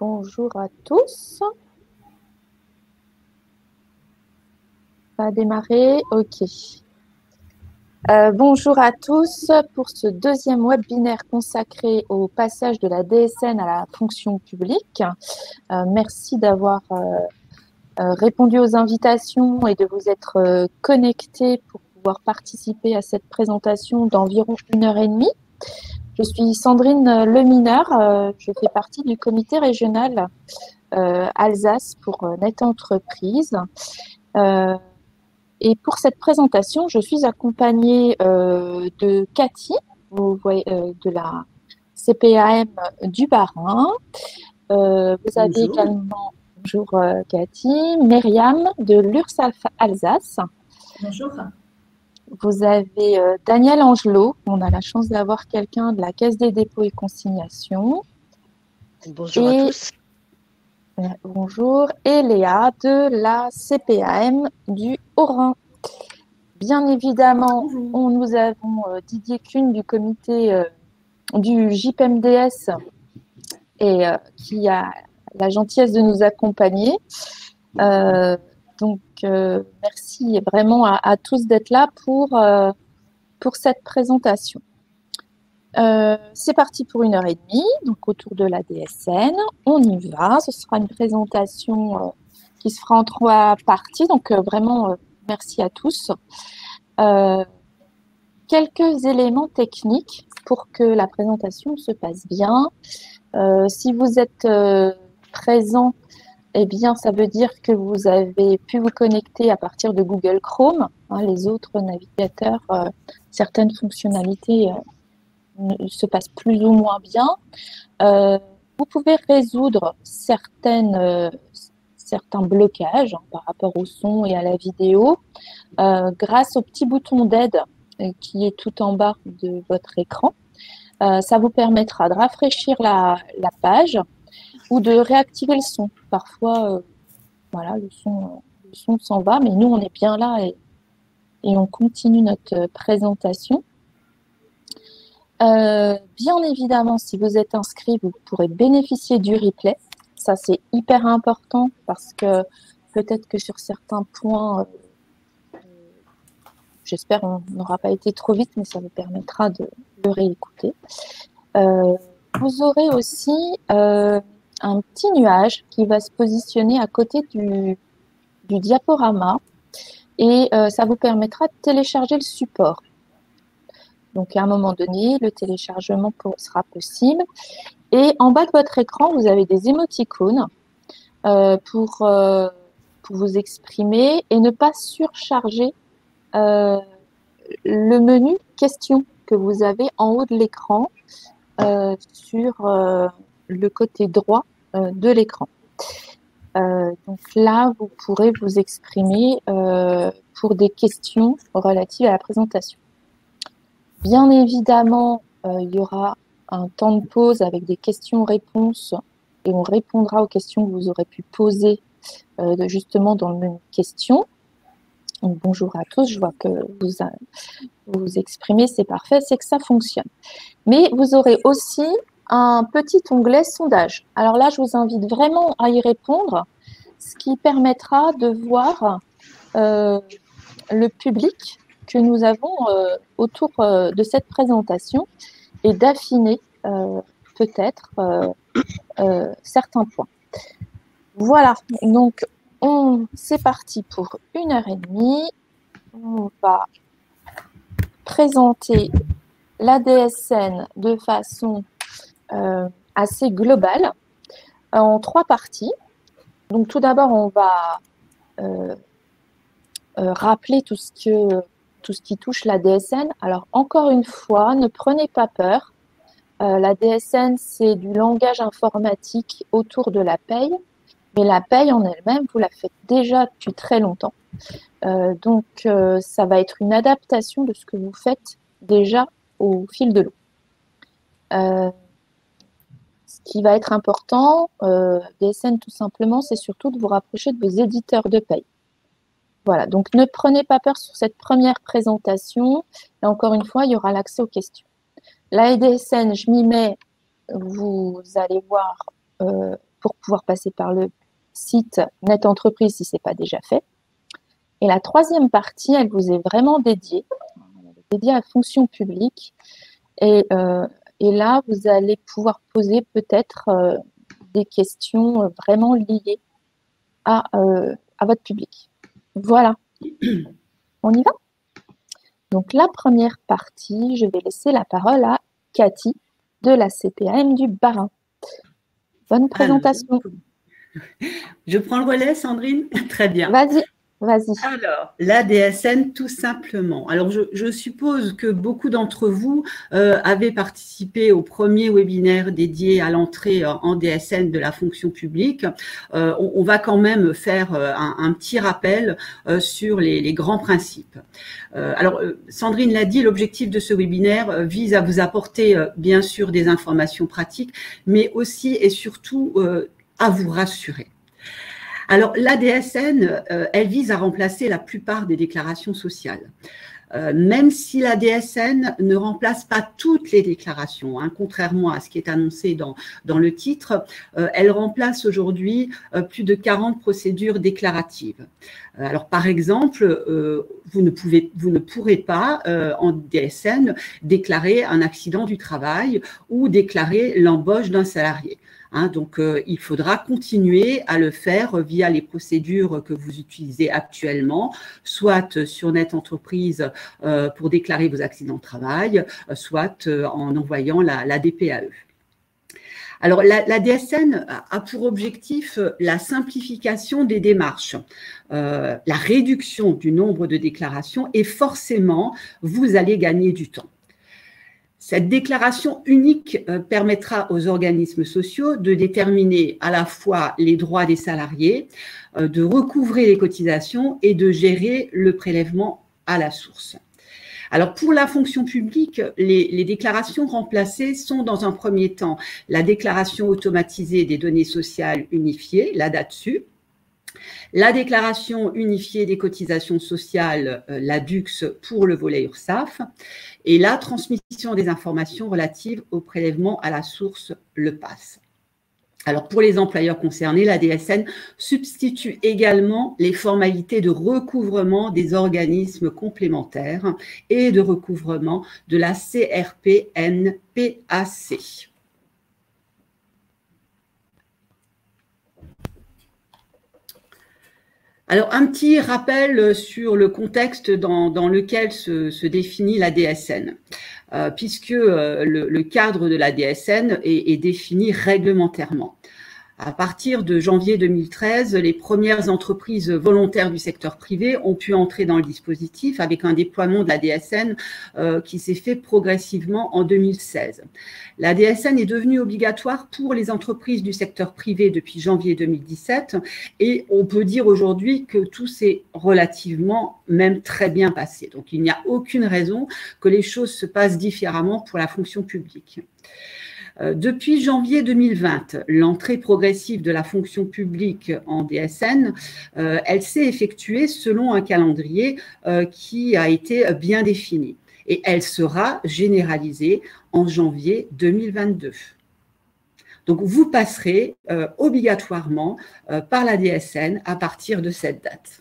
Bonjour à tous. On va démarrer. OK. Bonjour à tous pour ce deuxième webinaire consacré au passage de la DSN à la fonction publique. Merci d'avoir répondu aux invitations et de vous être connectés pour pouvoir participer à cette présentation d'environ 1h30. Je suis Sandrine Lemineur, je fais partie du comité régional Alsace pour Net Entreprise. Et pour cette présentation, je suis accompagnée de Cathy, vous voyez, de la CPAM du Bas-Rhin. Vous avez également, bonjour Cathy, Myriam de l'URSSAF Alsace. Bonjour. Vous avez Daniel Angelot, on a la chance d'avoir quelqu'un de la Caisse des dépôts et consignations. Bonjour à tous. Bonjour, et Léa de la CPAM du Haut-Rhin. Bien évidemment, nous avons Didier Kuhn du comité du JPMDS et qui a la gentillesse de nous accompagner. Donc, merci vraiment à tous d'être là pour cette présentation. C'est parti pour 1h30, donc autour de la DSN. On y va. Ce sera une présentation qui se fera en 3 parties. Donc, vraiment, merci à tous. Quelques éléments techniques pour que la présentation se passe bien. Si vous êtes présent, eh bien, ça veut dire que vous avez pu vous connecter à partir de Google Chrome. Les autres navigateurs, certaines fonctionnalités se passe plus ou moins bien. Vous pouvez résoudre certains blocages par rapport au son et à la vidéo grâce au petit bouton d'aide qui est tout en bas de votre écran. Ça vous permettra de rafraîchir la page ou de réactiver le son. Parfois, voilà, le son s'en va, mais nous, on est bien là et on continue notre présentation. Bien évidemment, si vous êtes inscrit, vous pourrez bénéficier du replay. Ça, c'est hyper important parce que peut-être que sur certains points, j'espère on n'aura pas été trop vite, mais ça vous permettra de le réécouter. Vous aurez aussi un petit nuage qui va se positionner à côté du diaporama et ça vous permettra de télécharger le support. Donc, à un moment donné, le téléchargement sera possible. Et en bas de votre écran, vous avez des émoticônes pour vous exprimer et ne pas surcharger le menu questions que vous avez en haut de l'écran sur le côté droit de l'écran. Donc là, vous pourrez vous exprimer pour des questions relatives à la présentation. Bien évidemment, il y aura un temps de pause avec des questions-réponses et on répondra aux questions que vous aurez pu poser justement dans le menu questions. Donc, bonjour à tous, je vois que vous vous exprimez, c'est parfait, c'est que ça fonctionne. Mais vous aurez aussi un petit onglet sondage. Alors là, je vous invite vraiment à y répondre, ce qui permettra de voir le public que nous avons autour de cette présentation et d'affiner peut-être certains points. Voilà, donc c'est parti pour 1h30. On va présenter la DSN de façon assez globale en 3 parties. Donc tout d'abord, on va rappeler tout ce qui touche la DSN. Alors, encore une fois, ne prenez pas peur. La DSN, c'est du langage informatique autour de la paye, mais la paye en elle-même, vous la faites déjà depuis très longtemps. Donc, ça va être une adaptation de ce que vous faites déjà au fil de l'eau. Ce qui va être important, DSN tout simplement, c'est surtout de vous rapprocher de vos éditeurs de paye. Voilà, donc ne prenez pas peur sur cette première présentation. Et encore une fois, il y aura l'accès aux questions. La DSN, je m'y mets, vous allez voir pour pouvoir passer par le site Net Entreprise si ce n'est pas déjà fait. Et la troisième partie, elle vous est vraiment dédiée à la fonction publique. Et là, vous allez pouvoir poser peut-être des questions vraiment liées à votre public. Voilà. On y va? Donc, la première partie, je vais laisser la parole à Cathy de la CPAM du Bas-Rhin. Bonne présentation. Je prends le relais, Sandrine? Très bien. Vas-y, vas-y. Alors, l'ADSN, tout simplement. Alors, je suppose que beaucoup d'entre vous avaient participé au premier webinaire dédié à l'entrée en DSN de la fonction publique. On va quand même faire un petit rappel sur les grands principes. Alors, Sandrine l'a dit, l'objectif de ce webinaire vise à vous apporter, bien sûr, des informations pratiques, mais aussi et surtout à vous rassurer. Alors, l'ADSN, elle vise à remplacer la plupart des déclarations sociales. Même si l'ADSN ne remplace pas toutes les déclarations, hein, contrairement à ce qui est annoncé dans le titre, elle remplace aujourd'hui plus de 40 procédures déclaratives. Alors, par exemple, vous ne pourrez pas, en DSN, déclarer un accident du travail ou déclarer l'embauche d'un salarié. Hein, donc, il faudra continuer à le faire via les procédures que vous utilisez actuellement, soit sur Net Entreprise pour déclarer vos accidents de travail, soit en envoyant la DPAE. Alors, la DSN a pour objectif la simplification des démarches, la réduction du nombre de déclarations et forcément, vous allez gagner du temps. Cette déclaration unique permettra aux organismes sociaux de déterminer à la fois les droits des salariés, de recouvrer les cotisations et de gérer le prélèvement à la source. Alors, pour la fonction publique, les déclarations remplacées sont dans un premier temps la déclaration automatisée des données sociales unifiées, la DATSU, la déclaration unifiée des cotisations sociales, la DUX pour le volet URSSAF, et la transmission des informations relatives au prélèvement à la source, le PAS. Alors, pour les employeurs concernés, la DSN substitue également les formalités de recouvrement des organismes complémentaires et de recouvrement de la CRPNPAC. Alors, un petit rappel sur le contexte dans lequel se définit la DSN, puisque le cadre de la DSN est défini réglementairement. À partir de janvier 2013, les premières entreprises volontaires du secteur privé ont pu entrer dans le dispositif avec un déploiement de la DSN qui s'est fait progressivement en 2016. La DSN est devenue obligatoire pour les entreprises du secteur privé depuis janvier 2017 et on peut dire aujourd'hui que tout s'est relativement, même très bien passé. Donc, il n'y a aucune raison que les choses se passent différemment pour la fonction publique. Depuis janvier 2020, l'entrée progressive de la fonction publique en DSN, elle s'est effectuée selon un calendrier qui a été bien défini et elle sera généralisée en janvier 2022. Donc, vous passerez obligatoirement par la DSN à partir de cette date.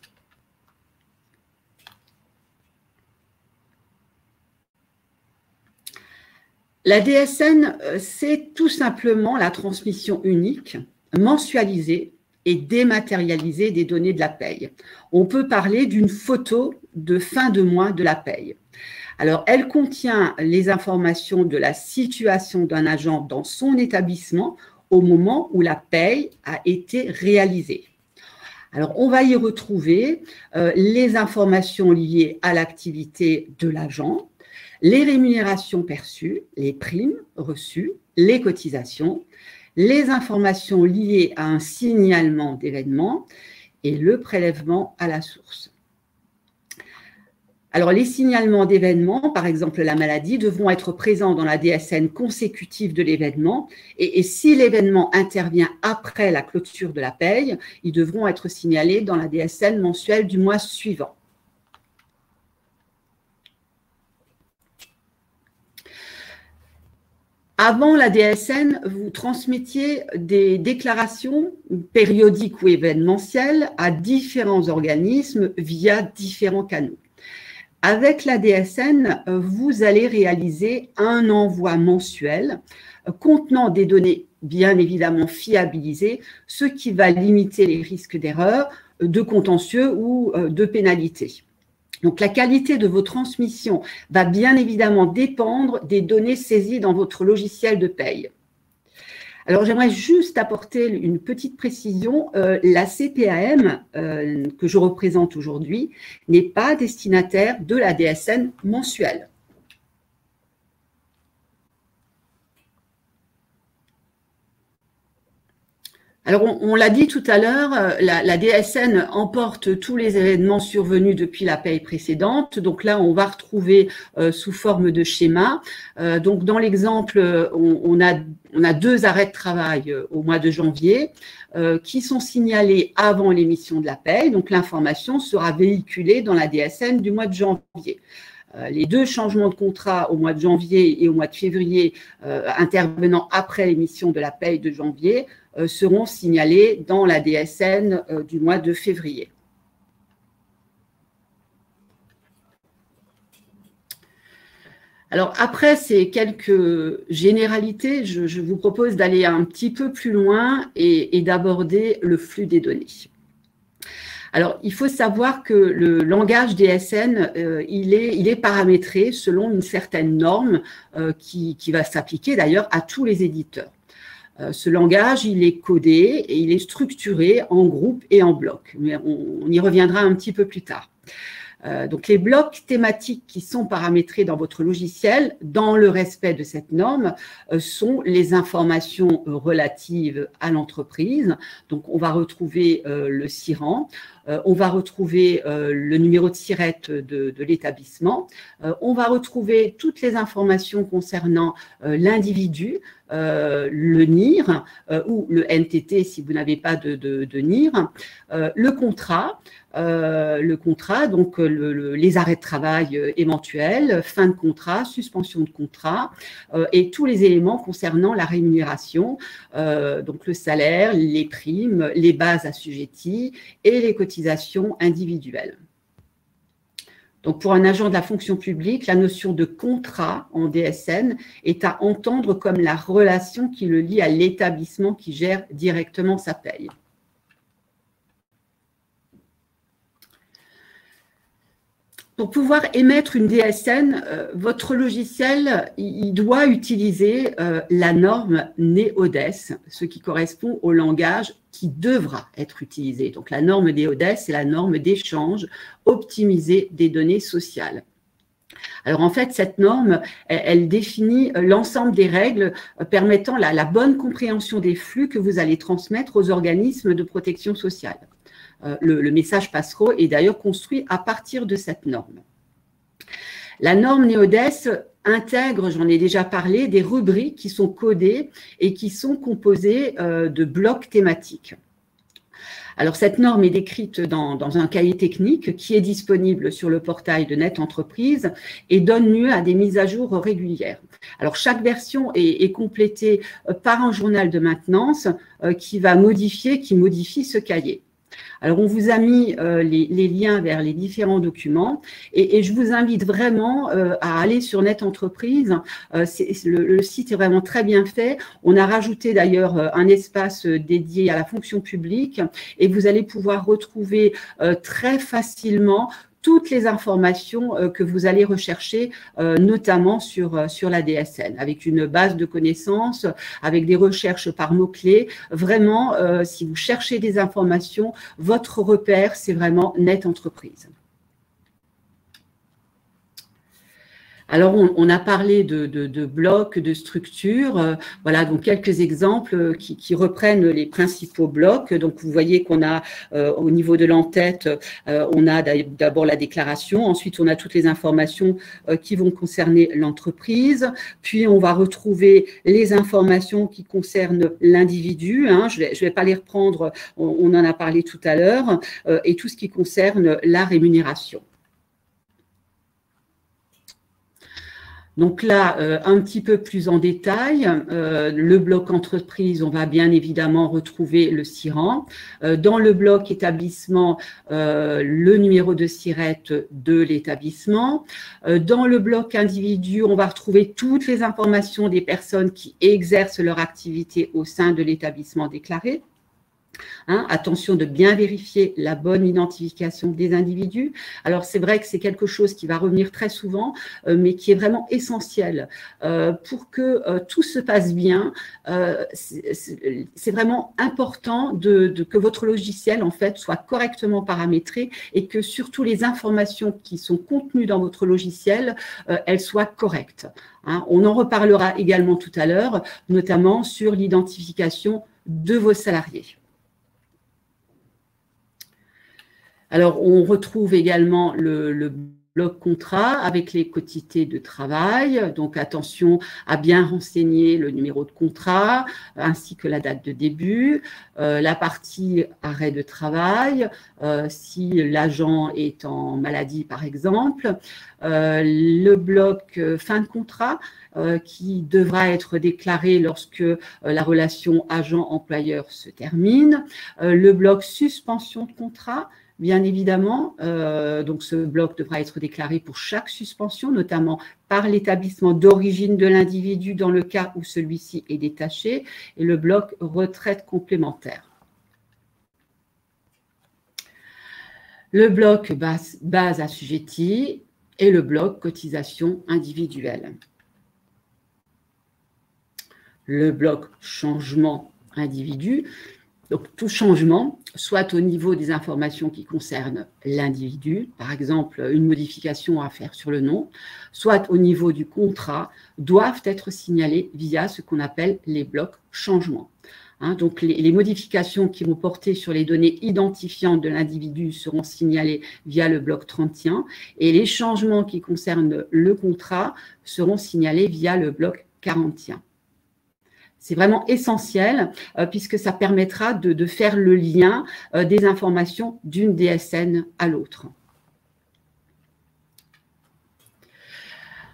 La DSN, c'est tout simplement la transmission unique, mensualisée et dématérialisée des données de la paye. On peut parler d'une photo de fin de mois de la paye. Alors, elle contient les informations de la situation d'un agent dans son établissement au moment où la paye a été réalisée. Alors, on va y retrouver les informations liées à l'activité de l'agent, les rémunérations perçues, les primes reçues, les cotisations, les informations liées à un signalement d'événement et le prélèvement à la source. Alors, les signalements d'événements, par exemple la maladie, devront être présents dans la DSN consécutive de l'événement et si l'événement intervient après la clôture de la paye, ils devront être signalés dans la DSN mensuelle du mois suivant. Avant la DSN, vous transmettiez des déclarations périodiques ou événementielles à différents organismes via différents canaux. Avec la DSN, vous allez réaliser un envoi mensuel contenant des données bien évidemment fiabilisées, ce qui va limiter les risques d'erreur, de contentieux ou de pénalité. Donc, la qualité de vos transmissions va bien évidemment dépendre des données saisies dans votre logiciel de paye. Alors, j'aimerais juste apporter une petite précision. La CPAM que je représente aujourd'hui n'est pas destinataire de la DSN mensuelle. Alors, on l'a dit tout à l'heure, la DSN emporte tous les événements survenus depuis la paye précédente. Donc là, on va retrouver sous forme de schéma. Donc, dans l'exemple, on a 2 arrêts de travail au mois de janvier qui sont signalés avant l'émission de la paye. Donc, l'information sera véhiculée dans la DSN du mois de janvier. Les 2 changements de contrat au mois de janvier et au mois de février intervenant après l'émission de la paye de janvier seront signalés dans la DSN du mois de février. Alors, après ces quelques généralités, je vous propose d'aller un petit peu plus loin et d'aborder le flux des données. Alors, il faut savoir que le langage DSN, il est paramétré selon une certaine norme qui va s'appliquer d'ailleurs à tous les éditeurs. Ce langage, il est codé et il est structuré en groupes et en blocs. Mais on y reviendra un petit peu plus tard. Donc, les blocs thématiques qui sont paramétrés dans votre logiciel, dans le respect de cette norme, sont les informations relatives à l'entreprise. Donc, on va retrouver le SIRAN, on va retrouver le numéro de SIRET de l'établissement, on va retrouver toutes les informations concernant l'individu, le NIR ou le NTT si vous n'avez pas de NIR, le contrat, donc les arrêts de travail éventuels, fin de contrat, suspension de contrat et tous les éléments concernant la rémunération, donc le salaire, les primes, les bases assujetties et les cotisations individuelles. Donc, pour un agent de la fonction publique, la notion de contrat en DSN est à entendre comme la relation qui le lie à l'établissement qui gère directement sa paye. Pour pouvoir émettre une DSN, votre logiciel il doit utiliser la norme NeoDES, ce qui correspond au langage qui devra être utilisé. Donc, la norme NeoDES, c'est la norme d'échange optimisé des données sociales. Alors, en fait, cette norme, elle définit l'ensemble des règles permettant la bonne compréhension des flux que vous allez transmettre aux organismes de protection sociale. Le message passerelle est d'ailleurs construit à partir de cette norme. La norme NeoDES intègre, j'en ai déjà parlé, des rubriques qui sont codées et qui sont composées de blocs thématiques. Alors, cette norme est décrite dans un cahier technique qui est disponible sur le portail de Net Entreprise et donne lieu à des mises à jour régulières. Alors, chaque version est complétée par un journal de maintenance qui modifie ce cahier. Alors, on vous a mis les liens vers les différents documents et je vous invite vraiment à aller sur Net Entreprise. Le site est vraiment très bien fait. On a rajouté d'ailleurs un espace dédié à la fonction publique et vous allez pouvoir retrouver très facilement toutes les informations que vous allez rechercher, notamment sur la DSN, avec une base de connaissances, avec des recherches par mots-clés. Vraiment, si vous cherchez des informations, votre repère, c'est vraiment Net Entreprise. Alors, on a parlé de blocs, de structures. Voilà, donc quelques exemples qui reprennent les principaux blocs. Donc, vous voyez qu'on a au niveau de l'entête, on a d'abord la déclaration. Ensuite, on a toutes les informations qui vont concerner l'entreprise. Puis, on va retrouver les informations qui concernent l'individu. Je vais pas les reprendre, on en a parlé tout à l'heure. Et tout ce qui concerne la rémunération. Donc là, un petit peu plus en détail, le bloc entreprise, on va bien évidemment retrouver le SIRAN. Dans le bloc établissement, le numéro de SIRET de l'établissement. Dans le bloc individu, on va retrouver toutes les informations des personnes qui exercent leur activité au sein de l'établissement déclaré. Attention de bien vérifier la bonne identification des individus. Alors, c'est vrai que c'est quelque chose qui va revenir très souvent, mais qui est vraiment essentiel pour que tout se passe bien. C'est vraiment important que votre logiciel, en fait, soit correctement paramétré et que surtout les informations qui sont contenues dans votre logiciel, elles soient correctes. On en reparlera également tout à l'heure, notamment sur l'identification de vos salariés. Alors, on retrouve également le bloc contrat avec les quotités de travail. Donc, attention à bien renseigner le numéro de contrat ainsi que la date de début, la partie arrêt de travail, si l'agent est en maladie, par exemple, le bloc fin de contrat qui devra être déclaré lorsque la relation agent-employeur se termine, le bloc suspension de contrat. Bien évidemment, donc ce bloc devra être déclaré pour chaque suspension, notamment par l'établissement d'origine de l'individu dans le cas où celui-ci est détaché, et le bloc retraite complémentaire. Le bloc base assujettie et le bloc cotisation individuelle. Le bloc changement individu. Donc, tout changement, soit au niveau des informations qui concernent l'individu, par exemple une modification à faire sur le nom, soit au niveau du contrat, doivent être signalés via ce qu'on appelle les blocs changements. Donc, les modifications qui vont porter sur les données identifiantes de l'individu seront signalées via le bloc 31 et les changements qui concernent le contrat seront signalés via le bloc 41. C'est vraiment essentiel puisque ça permettra de faire le lien des informations d'une DSN à l'autre.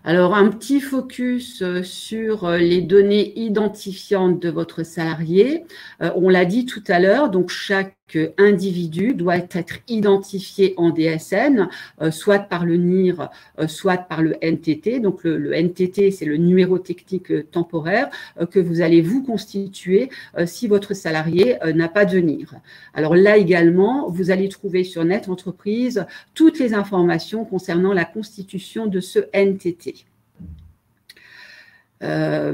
Alors, un petit focus sur les données identifiantes de votre salarié. On l'a dit tout à l'heure, donc chaque individu doit être identifié en DSN, soit par le NIR, soit par le NTT. Donc, le NTT, c'est le numéro technique temporaire que vous allez vous constituer si votre salarié n'a pas de NIR. Alors là également, vous allez trouver sur Net Entreprise toutes les informations concernant la constitution de ce NTT. Le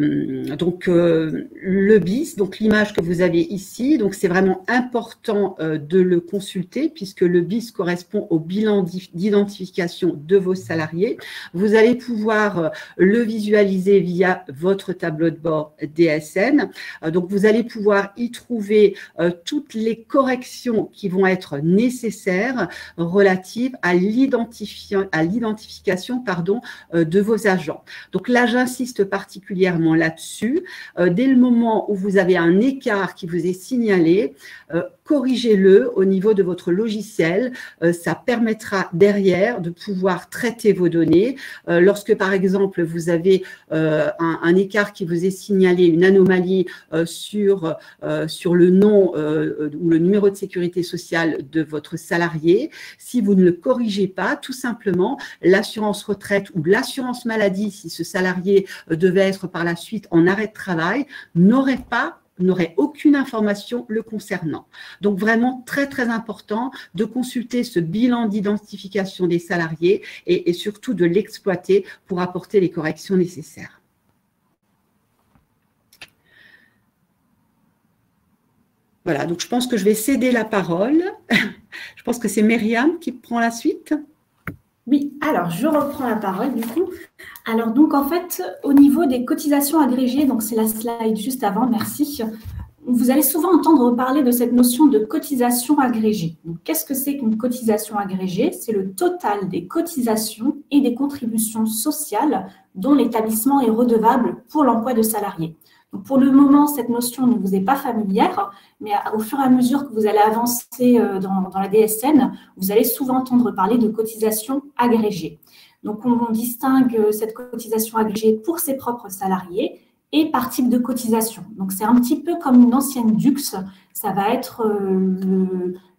BIS, donc l'image que vous avez ici, donc c'est vraiment important de le consulter puisque le BIS correspond au bilan d'identification de vos salariés. Vous allez pouvoir le visualiser via votre tableau de bord DSN. Donc vous allez pouvoir y trouver toutes les corrections qui vont être nécessaires relatives à l'identification de vos agents. Donc là, j'insiste particulièrement là-dessus. Dès le moment où vous avez un écart qui vous est signalé, corrigez-le au niveau de votre logiciel. Ça permettra derrière de pouvoir traiter vos données. Lorsque, par exemple, vous avez un écart qui vous est signalé, une anomalie sur le nom ou le numéro de sécurité sociale de votre salarié, si vous ne le corrigez pas, tout simplement, l'assurance retraite ou l'assurance maladie, si ce salarié devait être par la suite en arrêt de travail, n'aurait aucune information le concernant. Donc, vraiment très, très important de consulter ce bilan d'identification des salariés et surtout de l'exploiter pour apporter les corrections nécessaires. Voilà, donc je pense que je vais céder la parole. Je pense que c'est Myriam qui prend la suite. Oui, alors je reprends la parole du coup. Alors donc en fait, au niveau des cotisations agrégées, donc c'est la slide juste avant, merci. Vous allez souvent entendre parler de cette notion de cotisation agrégée. Qu'est-ce que c'est qu'une cotisation agrégée? C'est le total des cotisations et des contributions sociales dont l'établissement est redevable pour l'emploi de salariés. Donc pour le moment, cette notion ne vous est pas familière, mais au fur et à mesure que vous allez avancer dans la DSN, vous allez souvent entendre parler de cotisation agrégée. Donc, on distingue cette cotisation agrégée pour ses propres salariés et par type de cotisation. Donc, c'est un petit peu comme une ancienne DUX. Ça va être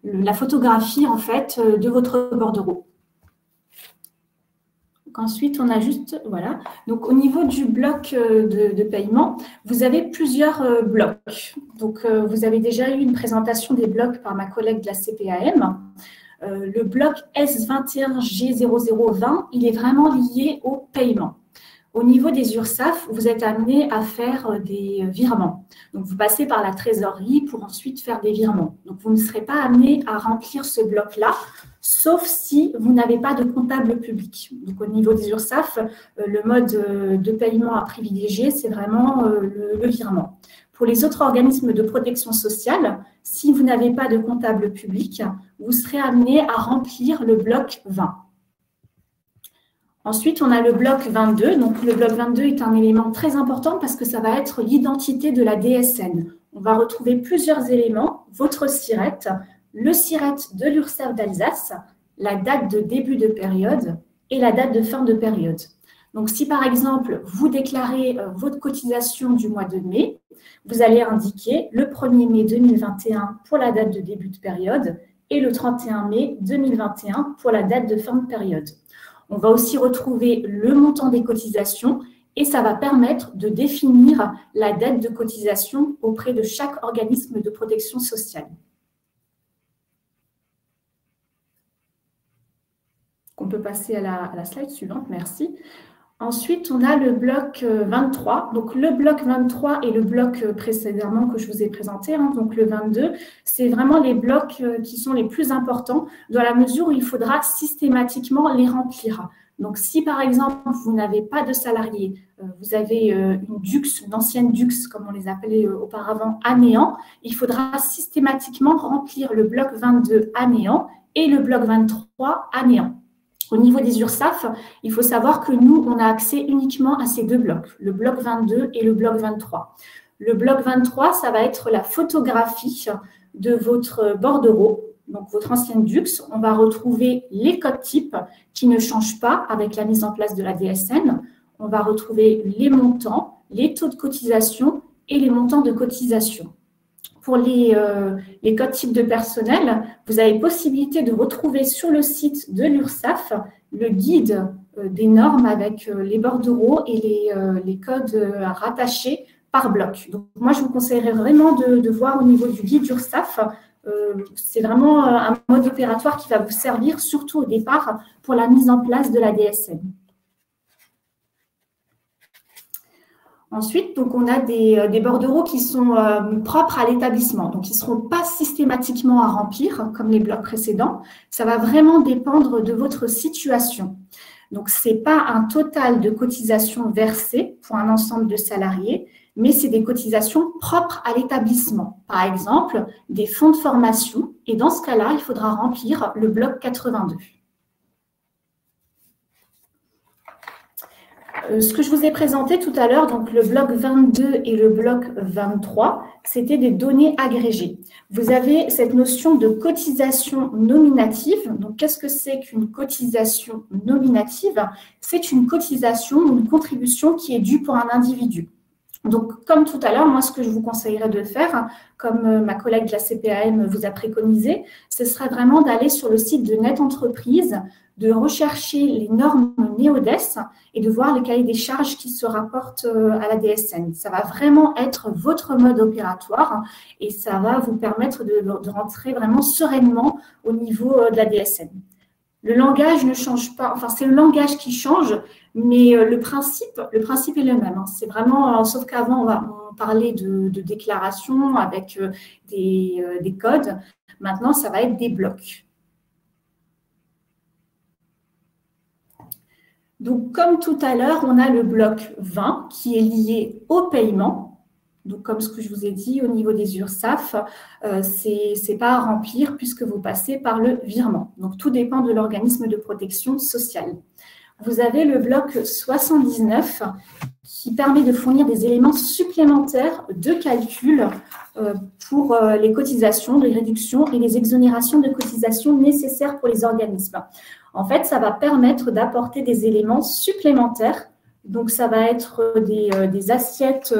la photographie, en fait, de votre bordereau. Donc, ensuite, on a juste, voilà. Donc, au niveau du bloc de paiement, vous avez plusieurs blocs. Donc, vous avez déjà eu une présentation des blocs par ma collègue de la CPAM. Le bloc S21G0020, il est vraiment lié au paiement. Au niveau des URSSAF, vous êtes amené à faire des virements. Donc, vous passez par la trésorerie pour ensuite faire des virements. Donc, vous ne serez pas amené à remplir ce bloc-là, sauf si vous n'avez pas de comptable public. Donc, au niveau des URSSAF, le mode de paiement à privilégier, c'est vraiment le virement. Pour les autres organismes de protection sociale, si vous n'avez pas de comptable public, vous serez amené à remplir le bloc 20. Ensuite, on a le bloc 22. Donc, le bloc 22 est un élément très important parce que ça va être l'identité de la DSN. On va retrouver plusieurs éléments, votre SIRET, le SIRET de l'URSSAF d'Alsace, la date de début de période et la date de fin de période. Donc, si par exemple, vous déclarez votre cotisation du mois de mai, vous allez indiquer le 1er mai 2021 pour la date de début de période et le 31 mai 2021 pour la date de fin de période. On va aussi retrouver le montant des cotisations et ça va permettre de définir la dette de cotisation auprès de chaque organisme de protection sociale. On peut passer à la slide suivante, merci. Ensuite, on a le bloc 23. Donc, le bloc 23 et le bloc précédemment que je vous ai présenté, donc le 22, c'est vraiment les blocs qui sont les plus importants dans la mesure où il faudra systématiquement les remplir. Donc, si par exemple, vous n'avez pas de salariés, vous avez une DUX, une ancienne DUX, comme on les appelait auparavant, à néant, il faudra systématiquement remplir le bloc 22 à néant et le bloc 23 à néant. Au niveau des URSSAF, il faut savoir que nous, on a accès uniquement à ces deux blocs, le bloc 22 et le bloc 23. Le bloc 23, ça va être la photographie de votre bordereau, donc votre ancienne DUX. On va retrouver les codes types qui ne changent pas avec la mise en place de la DSN. On va retrouver les montants, les taux de cotisation et les montants de cotisation. Pour les codes types de personnel, vous avez possibilité de retrouver sur le site de l'URSSAF le guide des normes avec les bordereaux et les codes rattachés par bloc. Donc, moi, je vous conseillerais vraiment de voir au niveau du guide URSSAF. C'est vraiment un mode opératoire qui va vous servir, surtout au départ, pour la mise en place de la DSN. Ensuite, donc, on a des bordereaux qui sont propres à l'établissement, donc ils ne seront pas systématiquement à remplir comme les blocs précédents. Ça va vraiment dépendre de votre situation. Donc, ce n'est pas un total de cotisations versées pour un ensemble de salariés, mais c'est des cotisations propres à l'établissement. Par exemple, des fonds de formation. Et dans ce cas-là, il faudra remplir le bloc 82. Ce que je vous ai présenté tout à l'heure, donc le bloc 22 et le bloc 23, c'était des données agrégées. Vous avez cette notion de cotisation nominative. Donc, qu'est-ce que c'est qu'une cotisation nominative? C'est une cotisation ou une contribution qui est due pour un individu. Donc, comme tout à l'heure, moi, ce que je vous conseillerais de faire, comme ma collègue de la CPAM vous a préconisé, ce serait vraiment d'aller sur le site de Net Entreprise, de rechercher les normes NEODES et de voir les cahiers des charges qui se rapportent à la DSN. Ça va vraiment être votre mode opératoire et ça va vous permettre de rentrer vraiment sereinement au niveau de la DSN. Le langage ne change pas, enfin c'est le langage qui change, mais le principe est le même. C'est vraiment, sauf qu'avant on parlait de déclaration avec des codes, maintenant ça va être des blocs. Donc, comme tout à l'heure, on a le bloc 20 qui est lié au paiement. Donc, comme ce que je vous ai dit, au niveau des URSSAF, ce n'est pas à remplir puisque vous passez par le virement. Donc, tout dépend de l'organisme de protection sociale. vous avez le bloc 79 qui permet de fournir des éléments supplémentaires de calcul pour les cotisations, les réductions et les exonérations de cotisations nécessaires pour les organismes. En fait, ça va permettre d'apporter des éléments supplémentaires. Donc, ça va être des assiettes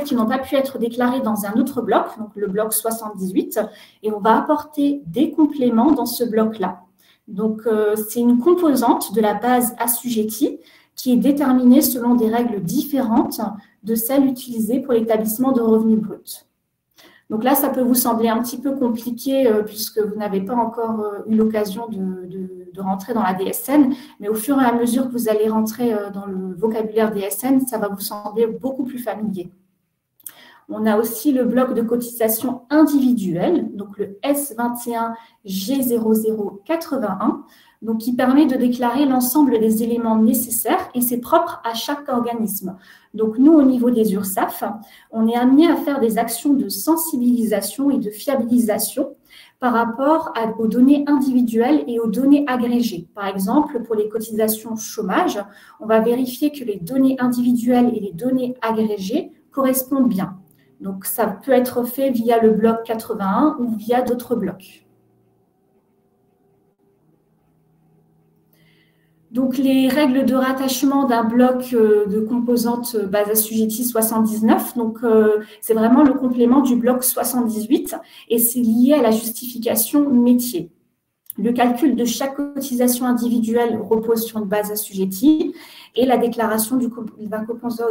qui n'ont pas pu être déclarées dans un autre bloc, donc le bloc 78, et on va apporter des compléments dans ce bloc-là. Donc, c'est une composante de la base assujettie qui est déterminée selon des règles différentes de celles utilisées pour l'établissement de revenus bruts. Donc là, ça peut vous sembler un petit peu compliqué puisque vous n'avez pas encore eu l'occasion de rentrer dans la DSN, mais au fur et à mesure que vous allez rentrer dans le vocabulaire DSN, ça va vous sembler beaucoup plus familier. On a aussi le bloc de cotisation individuelle, donc le S21G0081, donc qui permet de déclarer l'ensemble des éléments nécessaires et c'est propre à chaque organisme. Donc nous, au niveau des URSSAF, on est amené à faire des actions de sensibilisation et de fiabilisation par rapport aux données individuelles et aux données agrégées. Par exemple, pour les cotisations chômage, on va vérifier que les données individuelles et les données agrégées correspondent bien. Donc, ça peut être fait via le bloc 81 ou via d'autres blocs. Donc, les règles de rattachement d'un bloc de composantes base assujettie 79, donc c'est vraiment le complément du bloc 78 et c'est lié à la justification métier. Le calcul de chaque cotisation individuelle repose sur une base assujettie et la déclaration d'un composant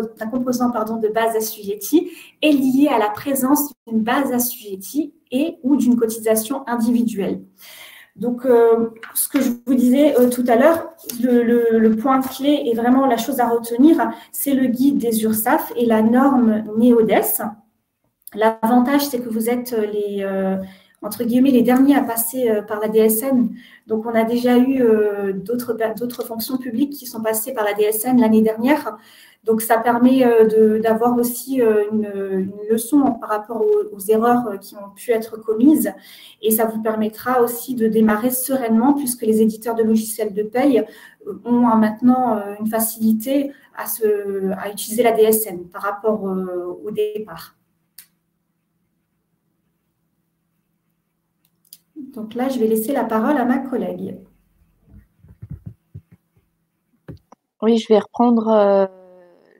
de base assujettie est liée à la présence d'une base assujettie et ou d'une cotisation individuelle. Donc, ce que je vous disais tout à l'heure, le point clé et vraiment la chose à retenir, c'est le guide des URSSAF et la norme NEODES. L'avantage, c'est que vous êtes entre guillemets, les derniers à passer par la DSN. Donc, on a déjà eu d'autres fonctions publiques qui sont passées par la DSN l'année dernière. Donc, ça permet d'avoir aussi une leçon par rapport aux erreurs qui ont pu être commises. Et ça vous permettra aussi de démarrer sereinement puisque les éditeurs de logiciels de paye ont maintenant une facilité à utiliser la DSN par rapport au départ. Donc là, je vais laisser la parole à ma collègue. Oui, je vais reprendre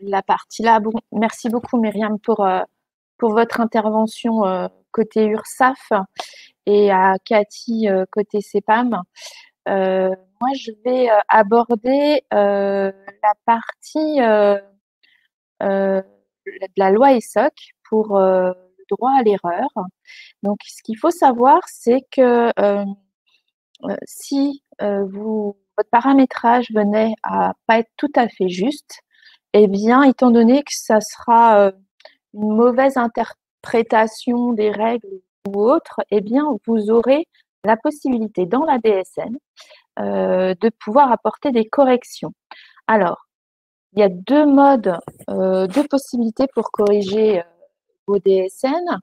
la partie là. Bon, merci beaucoup Myriam pour votre intervention côté URSSAF et à Cathy côté CEPAM. Moi, je vais aborder la partie de la loi ESSOC pour le droit à l'erreur. Donc, ce qu'il faut savoir, c'est que si votre paramétrage venait à pas être tout à fait juste, eh bien, étant donné que ça sera une mauvaise interprétation des règles ou autre, eh bien, vous aurez la possibilité dans la DSN de pouvoir apporter des corrections. Alors, il y a deux modes, deux possibilités pour corriger vos DSN.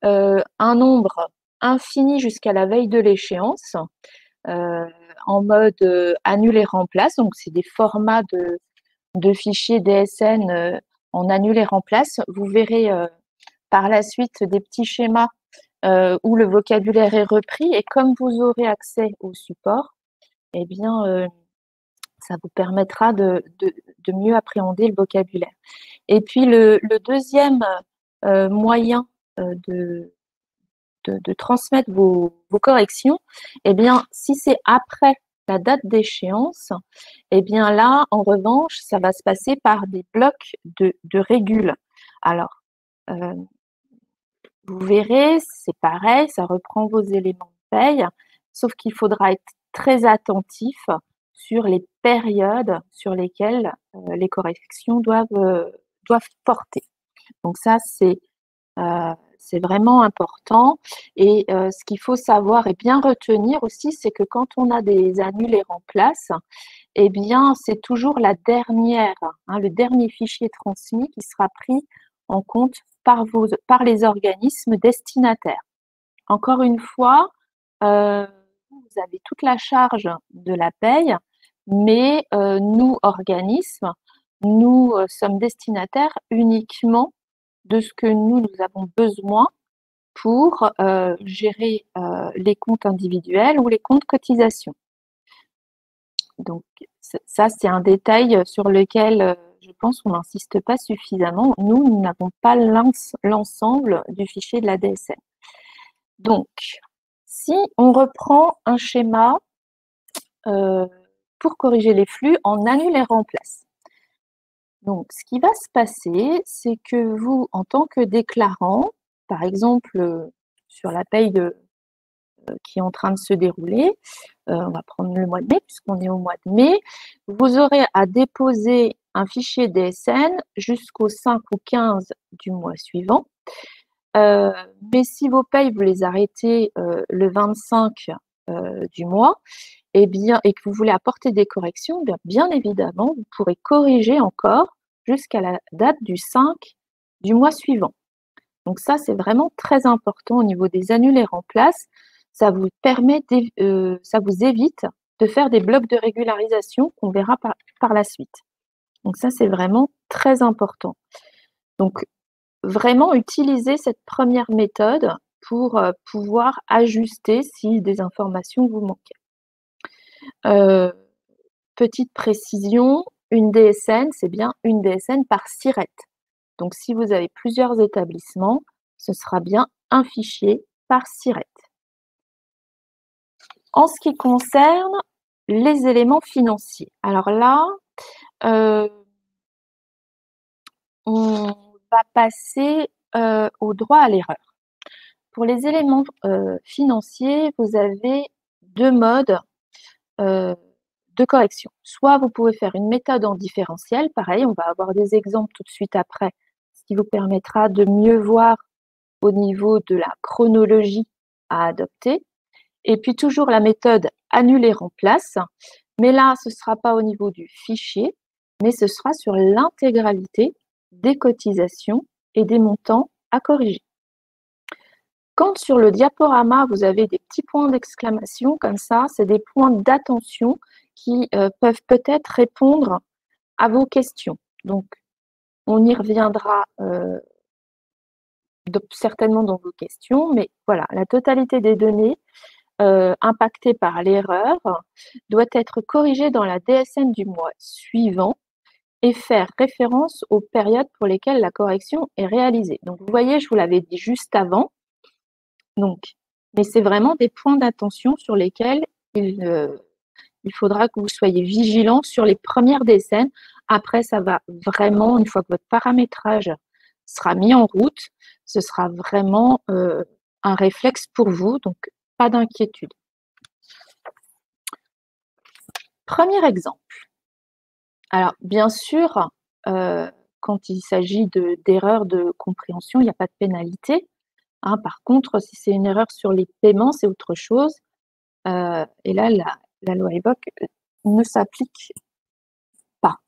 Un nombre infini jusqu'à la veille de l'échéance, en mode annule et remplace. Donc, c'est des formats de fichiers DSN en annule et remplace. Vous verrez par la suite des petits schémas où le vocabulaire est repris. Et comme vous aurez accès au support, eh bien, ça vous permettra de mieux appréhender le vocabulaire. Et puis, le deuxième moyen de transmettre vos corrections, eh bien, si c'est après la date d'échéance, eh bien là, en revanche, ça va se passer par des blocs de régule. Alors, vous verrez, c'est pareil, ça reprend vos éléments de paye, sauf qu'il faudra être très attentif sur les périodes sur lesquelles les corrections doivent porter. Donc ça, c'est vraiment important. Et ce qu'il faut savoir et bien retenir aussi, c'est que quand on a des annuls et remplaces, eh bien, c'est toujours la dernière, le dernier fichier transmis qui sera pris en compte par les organismes destinataires. Encore une fois, vous avez toute la charge de la paye, mais nous, organismes, nous sommes destinataires uniquement de ce que nous avons besoin pour gérer les comptes individuels ou les comptes cotisation. Donc, ça, c'est un détail sur lequel je pense qu'on n'insiste pas suffisamment. Nous n'avons pas l'ensemble du fichier de la DSN. Donc, si on reprend un schéma pour corriger les flux en annule et remplace. Donc, ce qui va se passer, c'est que vous, en tant que déclarant, par exemple, sur la paye qui est en train de se dérouler, on va prendre le mois de mai, puisqu'on est au mois de mai, vous aurez à déposer un fichier DSN jusqu'au 5 ou 15 du mois suivant. Mais si vos payes, vous les arrêtez le 25 du mois, et que vous voulez apporter des corrections, bien évidemment, vous pourrez corriger encore jusqu'à la date du 5 du mois suivant. Donc ça, c'est vraiment très important au niveau des annuls et remplaces. Ça vous permet, ça vous évite de faire des blocs de régularisation qu'on verra par la suite. Donc ça, c'est vraiment très important. Donc vraiment utiliser cette première méthode pour pouvoir ajuster si des informations vous manquent. Petite précision, une DSN, c'est bien une DSN par SIRET. Donc, si vous avez plusieurs établissements, ce sera bien un fichier par SIRET. En ce qui concerne les éléments financiers, alors là, on va passer au droit à l'erreur. Pour les éléments financiers, vous avez deux modes de correction. Soit vous pouvez faire une méthode en différentiel, pareil, on va avoir des exemples tout de suite après, ce qui vous permettra de mieux voir au niveau de la chronologie à adopter. Et puis toujours la méthode annuler-remplace, mais là, ce ne sera pas au niveau du fichier, mais ce sera sur l'intégralité des cotisations et des montants à corriger. Quand sur le diaporama, vous avez des petits points d'exclamation comme ça, c'est des points d'attention qui peuvent peut-être répondre à vos questions. Donc, on y reviendra certainement dans vos questions, mais voilà, la totalité des données impactées par l'erreur doit être corrigée dans la DSN du mois suivant et faire référence aux périodes pour lesquelles la correction est réalisée. Donc, vous voyez, je vous l'avais dit juste avant. Donc, mais c'est vraiment des points d'attention sur lesquels il faudra que vous soyez vigilant sur les premières DSN. Après, ça va vraiment, une fois que votre paramétrage sera mis en route, ce sera vraiment un réflexe pour vous, donc pas d'inquiétude. Premier exemple. Alors, bien sûr, quand il s'agit d'erreurs de compréhension, il n'y a pas de pénalité. Hein, par contre, si c'est une erreur sur les paiements, c'est autre chose. Et là, la loi EBOC ne s'applique pas.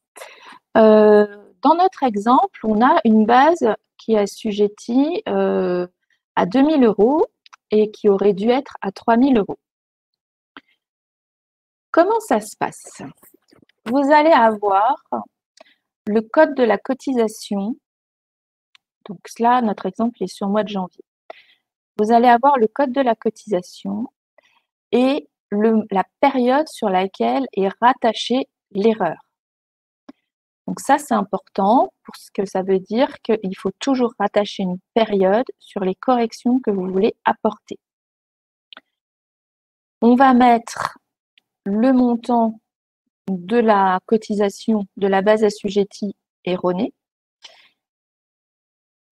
Dans notre exemple, on a une base qui est assujettie à 2 000 € et qui aurait dû être à 3 000 €. Comment ça se passe? Vous allez avoir le code de la cotisation. Donc là, notre exemple est sur le mois de janvier. Vous allez avoir le code de la cotisation et la période sur laquelle est rattachée l'erreur. Donc ça, c'est important pour ce que ça veut dire qu'il faut toujours rattacher une période sur les corrections que vous voulez apporter. On va mettre le montant de la cotisation de la base assujettie erronée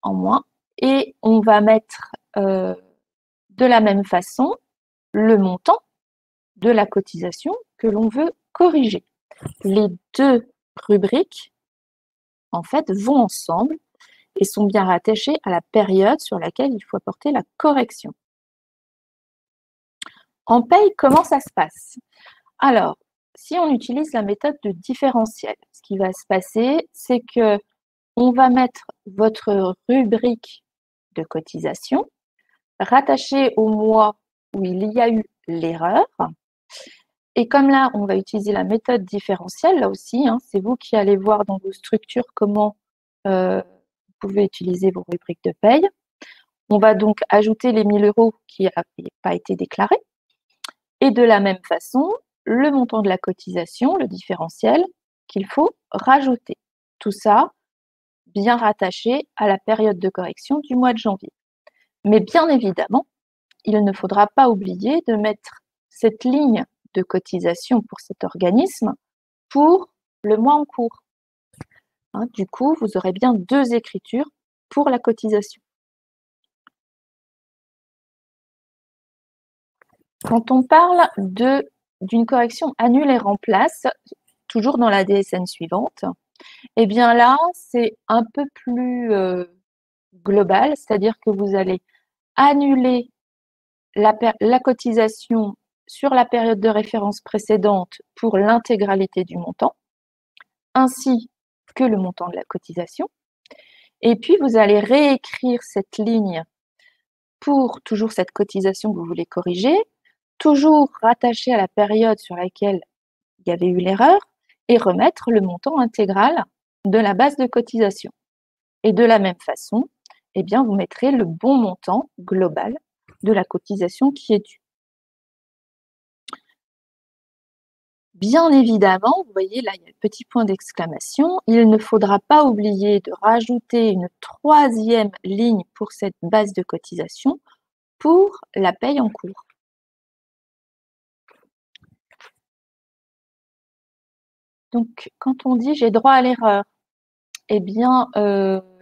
en moins et on va mettre de la même façon le montant de la cotisation que l'on veut corriger. Les deux rubriques, en fait, vont ensemble et sont bien rattachées à la période sur laquelle il faut apporter la correction. En paye, comment ça se passe? Alors, si on utilise la méthode de différentiel, ce qui va se passer, c'est que on va mettre votre rubrique de cotisation rattachée au mois où il y a eu l'erreur Et comme là, on va utiliser la méthode différentielle, là aussi, hein, c'est vous qui allez voir dans vos structures comment vous pouvez utiliser vos rubriques de paye. On va donc ajouter les 1 000 € qui n'avaient pas été déclarés. Et de la même façon, le montant de la cotisation, le différentiel, qu'il faut rajouter. Tout ça bien rattaché à la période de correction du mois de janvier. Mais bien évidemment, il ne faudra pas oublier de mettre cette ligne de cotisation pour cet organisme pour le mois en cours. Hein, du coup, vous aurez bien 2 écritures pour la cotisation. Quand on parle d'une correction annule et remplace, toujours dans la DSN suivante, eh bien là, c'est un peu plus global, c'est-à-dire que vous allez annuler la cotisation sur la période de référence précédente pour l'intégralité du montant, ainsi que le montant de la cotisation. Et puis, vous allez réécrire cette ligne pour toujours cette cotisation que vous voulez corriger, toujours rattachée à la période sur laquelle il y avait eu l'erreur, et remettre le montant intégral de la base de cotisation. Et de la même façon, eh bien, vous mettrez le bon montant global de la cotisation qui est due. Bien évidemment, vous voyez là, il y a le petit point d'exclamation, il ne faudra pas oublier de rajouter une 3e ligne pour cette base de cotisation pour la paye en cours. Donc, quand on dit j'ai droit à l'erreur, eh bien,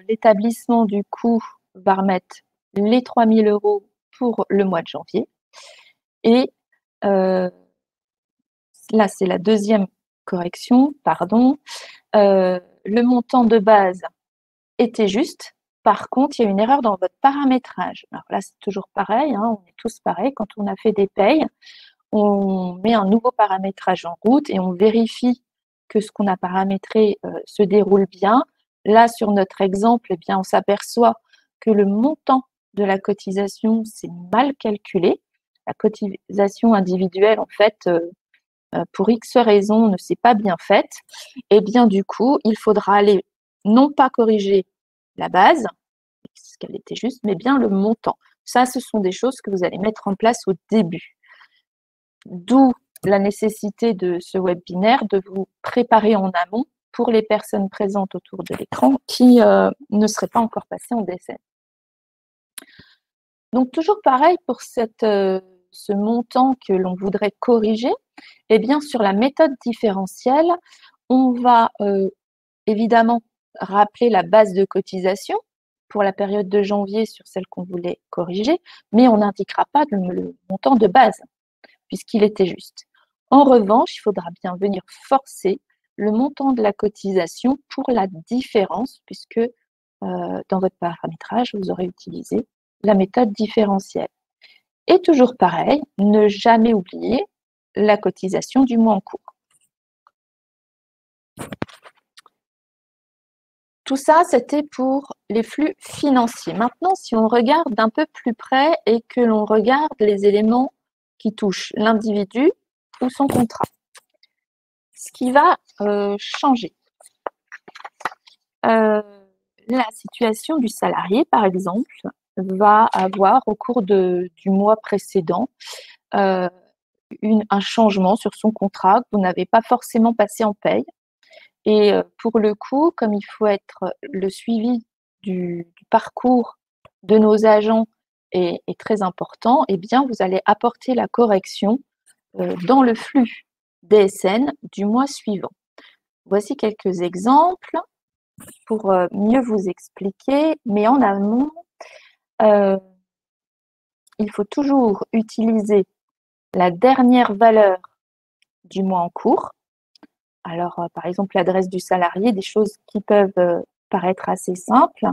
l'établissement du coup va remettre les 3 000 € pour le mois de janvier. Et là, c'est la 2e correction, pardon. Le montant de base était juste. Par contre, il y a une erreur dans votre paramétrage. Alors là, c'est toujours pareil, hein, on est tous pareils. Quand on a fait des payes, on met un nouveau paramétrage en route et on vérifie que ce qu'on a paramétré se déroule bien. Là, sur notre exemple, eh bien, on s'aperçoit que le montant de la cotisation, c'est mal calculé. La cotisation individuelle, en fait, pour X raisons, ne s'est pas bien faite. Et bien, du coup, il faudra aller non pas corriger la base, parce qu'elle était juste, mais bien le montant. Ça, ce sont des choses que vous allez mettre en place au début. D'où la nécessité de ce webinaire de vous préparer en amont pour les personnes présentes autour de l'écran qui ne seraient pas encore passées en DSN. Donc, toujours pareil pour ce montant que l'on voudrait corriger, eh bien, sur la méthode différentielle, on va évidemment rappeler la base de cotisation pour la période de janvier sur celle qu'on voulait corriger, mais on n'indiquera pas le montant de base, puisqu'il était juste. En revanche, il faudra bien venir forcer le montant de la cotisation pour la différence, puisque dans votre paramétrage, vous aurez utilisé la méthode différentielle. Et toujours pareil, ne jamais oublier la cotisation du mois en cours. Tout ça, c'était pour les flux financiers. Maintenant, si on regarde d'un peu plus près et que l'on regarde les éléments qui touchent l'individu ou son contrat, ce qui va changer. La situation du salarié, par exemple, va avoir au cours du mois précédent un changement sur son contrat que vous n'avez pas forcément passé en paye. Et pour le coup, comme il faut être le suivi du parcours de nos agents est très important, eh bien, vous allez apporter la correction dans le flux DSN du mois suivant. Voici quelques exemples pour mieux vous expliquer, mais en amont, il faut toujours utiliser la dernière valeur du mois en cours. Alors, par exemple, l'adresse du salarié, des choses qui peuvent paraître assez simples,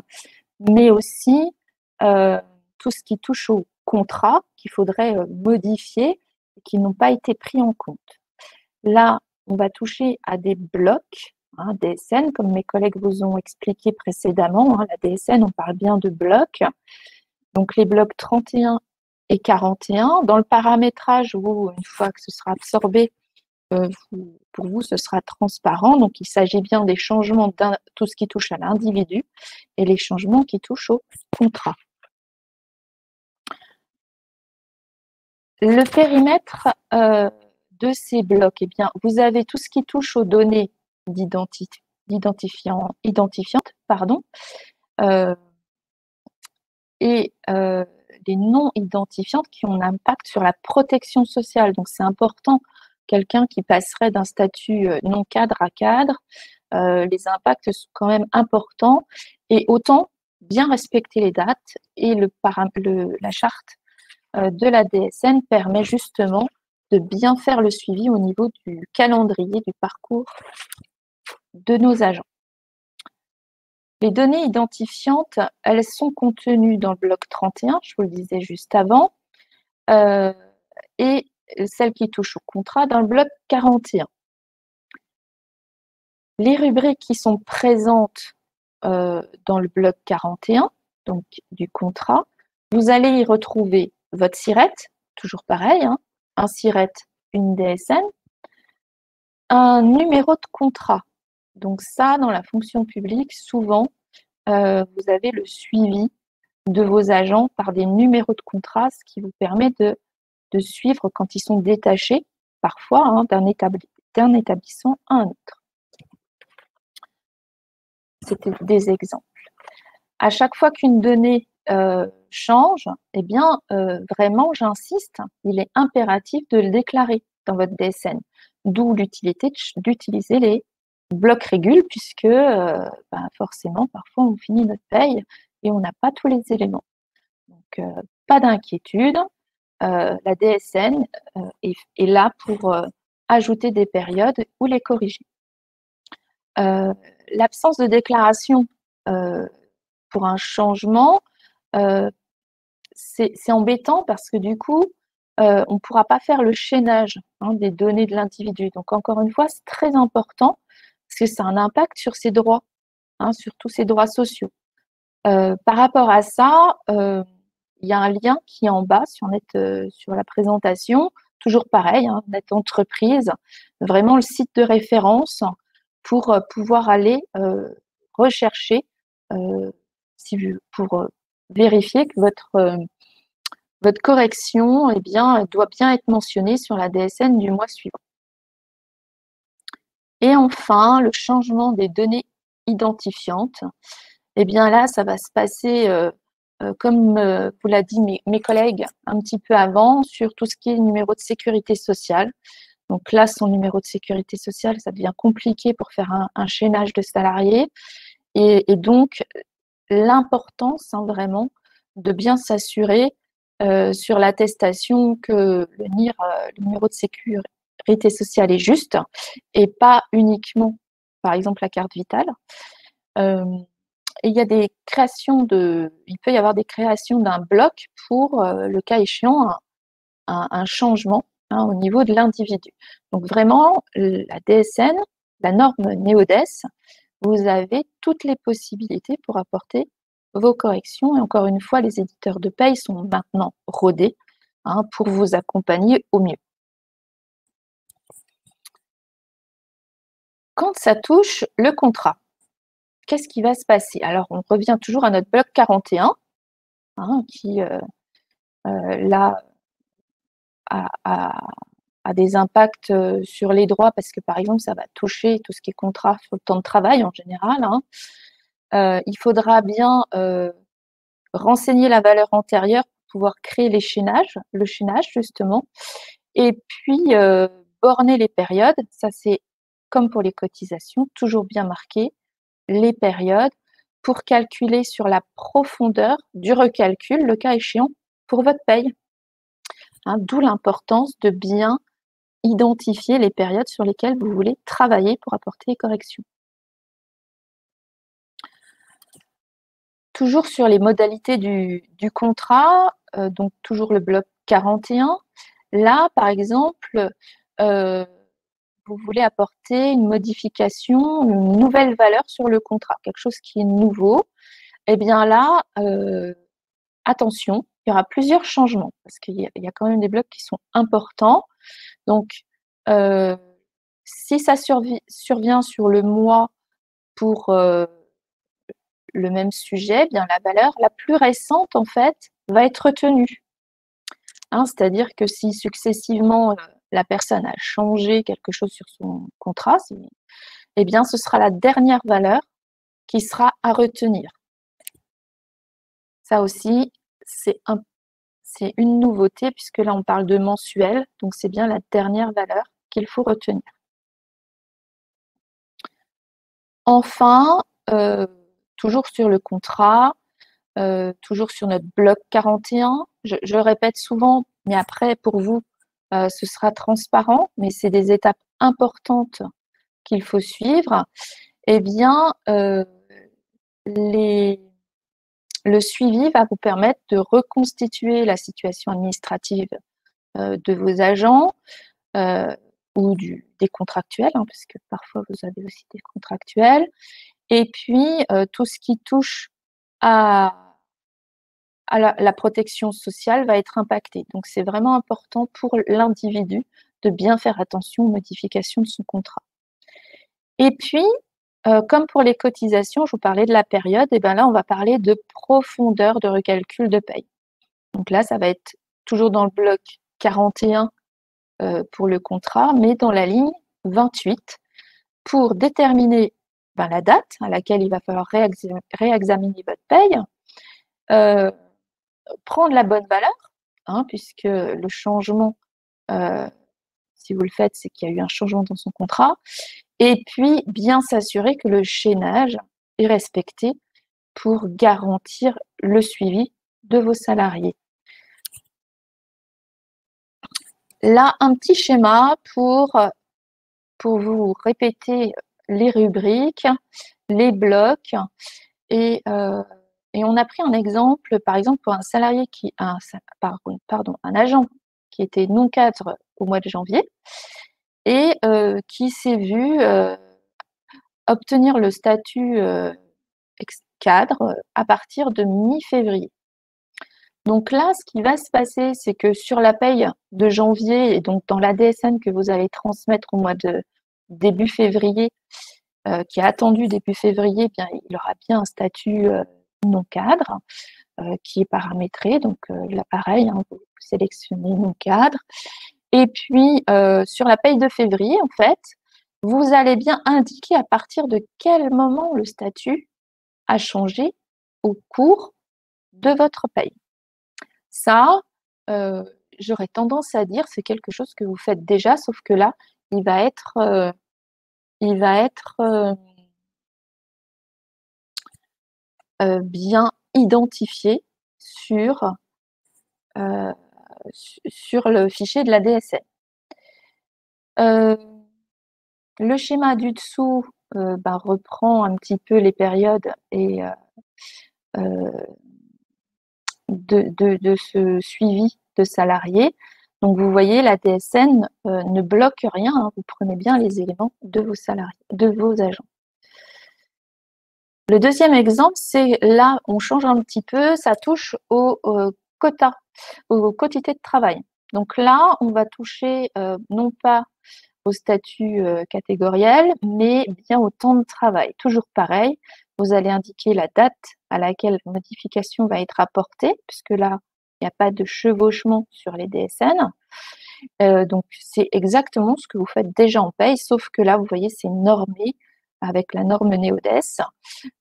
mais aussi tout ce qui touche au contrat qu'il faudrait modifier et qui n'ont pas été pris en compte. Là, on va toucher à des blocs, DSN, comme mes collègues vous ont expliqué précédemment. La DSN, on parle bien de blocs. Donc, les blocs 31 et 41. Dans le paramétrage, une fois que ce sera absorbé, pour vous, ce sera transparent. Donc, il s'agit bien des changements tout ce qui touche à l'individu et les changements qui touchent au contrat. Le périmètre de ces blocs, eh bien, vous avez tout ce qui touche aux données identifiantes, et des non identifiantes qui ont un impact sur la protection sociale. Donc, c'est important, quelqu'un qui passerait d'un statut non cadre à cadre, les impacts sont quand même importants, et autant bien respecter les dates, et la charte de la DSN permet justement de bien faire le suivi au niveau du calendrier du parcours de nos agents. Les données identifiantes, elles sont contenues dans le bloc 31, je vous le disais juste avant, et celles qui touchent au contrat dans le bloc 41. Les rubriques qui sont présentes dans le bloc 41, donc du contrat, vous allez y retrouver votre SIRET, toujours pareil, hein, un SIRET, une DSN, un numéro de contrat. Donc ça, dans la fonction publique, souvent, vous avez le suivi de vos agents par des numéros de contrat, ce qui vous permet de suivre quand ils sont détachés, parfois, hein, d'un établissement à un autre. C'était des exemples. À chaque fois qu'une donnée change, eh bien, vraiment, j'insiste, il est impératif de le déclarer dans votre DSN. D'où l'utilité d'utiliser les blocs régules, puisque forcément, parfois, on finit notre paye et on n'a pas tous les éléments. Donc, pas d'inquiétude. La DSN est là pour ajouter des périodes ou les corriger. L'absence de déclaration pour un changement, c'est embêtant parce que du coup, on ne pourra pas faire le chaînage des données de l'individu. Donc, encore une fois, c'est très important parce que ça a un impact sur ses droits, sur tous ses droits sociaux. Par rapport à ça, il y a un lien qui est en bas sur la présentation, toujours pareil, Net Entreprise, vraiment le site de référence pour pouvoir aller rechercher, pour vérifier que votre correction doit bien être mentionnée sur la DSN du mois suivant. Et enfin, le changement des données identifiantes. Eh bien là, ça va se passer, comme vous l'a dit mes collègues un petit peu avant, sur tout ce qui est numéro de sécurité sociale. Donc là, son numéro de sécurité sociale, ça devient compliqué pour faire un chaînage de salariés. Et donc, l'importance vraiment de bien s'assurer sur l'attestation que le numéro de sécurité sociale est juste et pas uniquement, par exemple, la carte vitale. Et il peut y avoir des créations d'un bloc pour, le cas échéant, un changement au niveau de l'individu. Donc vraiment, la DSN, la norme NeoDES, vous avez toutes les possibilités pour apporter vos corrections. Et encore une fois, les éditeurs de paye sont maintenant rodés pour vous accompagner au mieux. Quand ça touche le contrat, qu'est-ce qui va se passer? Alors, on revient toujours à notre bloc 41, qui là a des impacts sur les droits parce que, par exemple, ça va toucher tout ce qui est contrat sur le temps de travail en général. Il faudra bien renseigner la valeur antérieure pour pouvoir créer le chaînage justement, et puis borner les périodes. Ça, c'est comme pour les cotisations, toujours bien marqué les périodes pour calculer sur la profondeur du recalcul, le cas échéant, pour votre paye. D'où l'importance de bien identifier les périodes sur lesquelles vous voulez travailler pour apporter les corrections. Toujours sur les modalités du contrat, donc toujours le bloc 41. Là, par exemple, vous voulez apporter une modification, une nouvelle valeur sur le contrat, quelque chose qui est nouveau. Eh bien là, attention, il y aura plusieurs changements parce qu'il y a quand même des blocs qui sont importants. Donc, Si ça survient sur le mois pour le même sujet, bien la valeur la plus récente, en fait, va être retenue. Hein, c'est-à-dire que si successivement la personne a changé quelque chose sur son contrat, eh bien, ce sera la dernière valeur qui sera à retenir. Ça aussi, c'est une nouveauté puisque là, on parle de mensuel, donc c'est bien la dernière valeur qu'il faut retenir. Enfin, toujours sur le contrat, toujours sur notre bloc 41, je répète souvent, mais après, pour vous, ce sera transparent, mais c'est des étapes importantes qu'il faut suivre. Eh bien, le suivi va vous permettre de reconstituer la situation administrative de vos agents ou des contractuels, hein, parce que parfois vous avez aussi des contractuels. Et puis, tout ce qui touche à la protection sociale va être impacté. Donc, c'est vraiment important pour l'individu de bien faire attention aux modifications de son contrat. Et puis, comme pour les cotisations, je vous parlais de la période, et bien là, on va parler de profondeur de recalcul de paye. Donc là, ça va être toujours dans le bloc 41 pour le contrat, mais dans la ligne 28 pour déterminer la date à laquelle il va falloir réexaminer votre paye, prendre la bonne valeur, hein, puisque le changement, si vous le faites, c'est qu'il y a eu un changement dans son contrat, et puis bien s'assurer que le chaînage est respecté pour garantir le suivi de vos salariés. Là, un petit schéma pour vous répéter les rubriques, les blocs, et on a pris un exemple, par exemple, pour un salarié un agent qui était non cadre au mois de janvier et qui s'est vu obtenir le statut cadre à partir de mi-février. Donc là, ce qui va se passer, c'est que sur la paye de janvier et donc dans l'ADSN que vous allez transmettre au mois de début février, qui est attendu début février, bien, il aura bien un statut non cadre qui est paramétré. Donc là, pareil, hein, vous sélectionnez non cadre. Et puis, sur la paye de février, en fait, vous allez bien indiquer à partir de quel moment le statut a changé au cours de votre paye. Ça, j'aurais tendance à dire, c'est quelque chose que vous faites déjà, sauf que là, il va être bien identifié sur le fichier de la DSN. Le schéma du dessous reprend un petit peu les périodes et de ce suivi de salariés. Donc, vous voyez, la DSN ne bloque rien. Hein, vous prenez bien les éléments de vos salariés, de vos agents. Le deuxième exemple, c'est là, on change un petit peu, ça touche aux quotas, aux quantités de travail. Donc là, on va toucher non pas au statut catégoriel, mais bien au temps de travail. Toujours pareil, vous allez indiquer la date à laquelle la modification va être apportée, puisque là, il n'y a pas de chevauchement sur les DSN. Donc, c'est exactement ce que vous faites déjà en paye, sauf que là, vous voyez, c'est normé avec la norme NeoDes.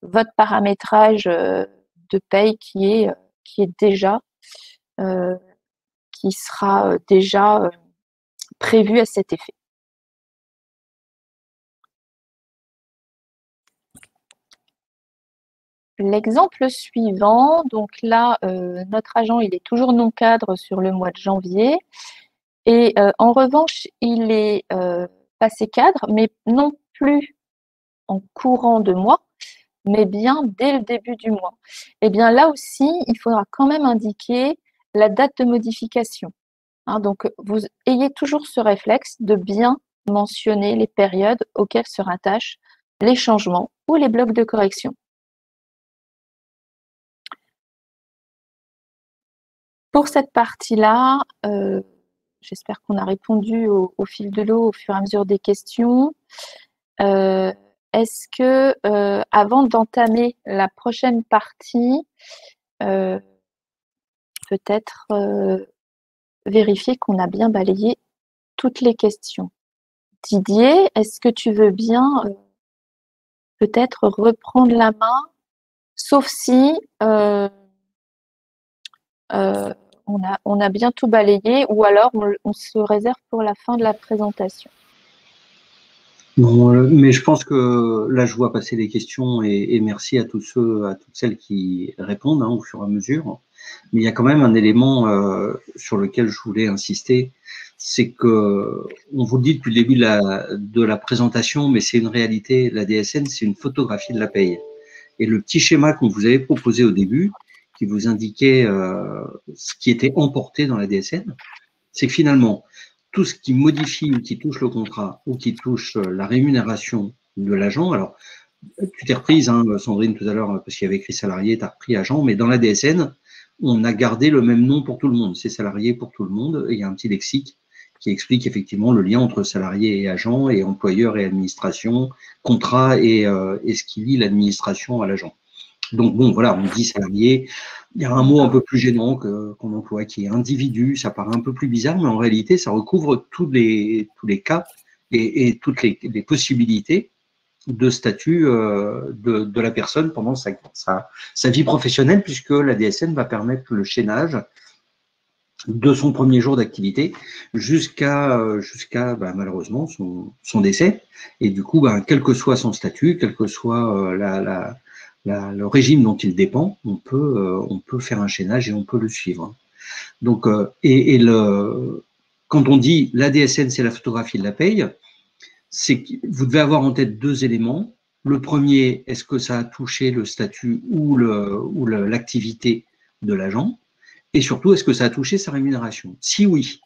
Votre paramétrage de paye qui sera déjà prévu à cet effet. L'exemple suivant, donc là, notre agent, il est toujours non cadre sur le mois de janvier. Et en revanche, il est passé cadre, mais non plus en courant de mois, mais bien dès le début du mois. Et bien là aussi, il faudra quand même indiquer la date de modification. Hein, donc, vous ayez toujours ce réflexe de bien mentionner les périodes auxquelles se rattachent les changements ou les blocs de correction. Pour cette partie-là, j'espère qu'on a répondu au fil de l'eau, au fur et à mesure des questions. Est-ce que, avant d'entamer la prochaine partie, peut-être vérifier qu'on a bien balayé toutes les questions. Didier, est-ce que tu veux bien peut-être reprendre la main, sauf si on a bien tout balayé, ou alors on se réserve pour la fin de la présentation. Bon, mais je pense que là, je vois passer les questions et merci à tous ceux, à toutes celles qui répondent au fur et à mesure. Mais il y a quand même un élément sur lequel je voulais insister, c'est que on vous le dit depuis le début de la présentation, mais c'est une réalité. La DSN, c'est une photographie de la paye. Et le petit schéma qu'on vous avait proposé au début, qui vous indiquait ce qui était emporté dans la DSN, c'est que finalement, tout ce qui modifie ou qui touche le contrat ou qui touche la rémunération de l'agent, alors tu t'es reprise, Sandrine, tout à l'heure, parce qu'il y avait écrit salarié, tu as repris agent, mais dans la DSN, on a gardé le même nom pour tout le monde, c'est salarié pour tout le monde, et il y a un petit lexique qui explique effectivement le lien entre salarié et agent, et employeur et administration, contrat et ce qui lie l'administration à l'agent. Donc bon, voilà, on dit salarié. Il y a un mot un peu plus gênant qu'on emploie, qui est individu. Ça paraît un peu plus bizarre, mais en réalité, ça recouvre tous les cas et toutes les possibilités de statut de la personne pendant sa vie professionnelle, puisque la DSN va permettre le chaînage de son premier jour d'activité jusqu'à malheureusement son décès. Et du coup, quel que soit son statut, quel que soit le régime dont il dépend, on peut faire un chaînage et on peut le suivre. Donc, quand on dit la DSN, c'est la photographie de la paye, c'est que vous devez avoir en tête deux éléments. Le premier, est-ce que ça a touché le statut ou l'activité de l'agent? Et surtout, est-ce que ça a touché sa rémunération? Si oui,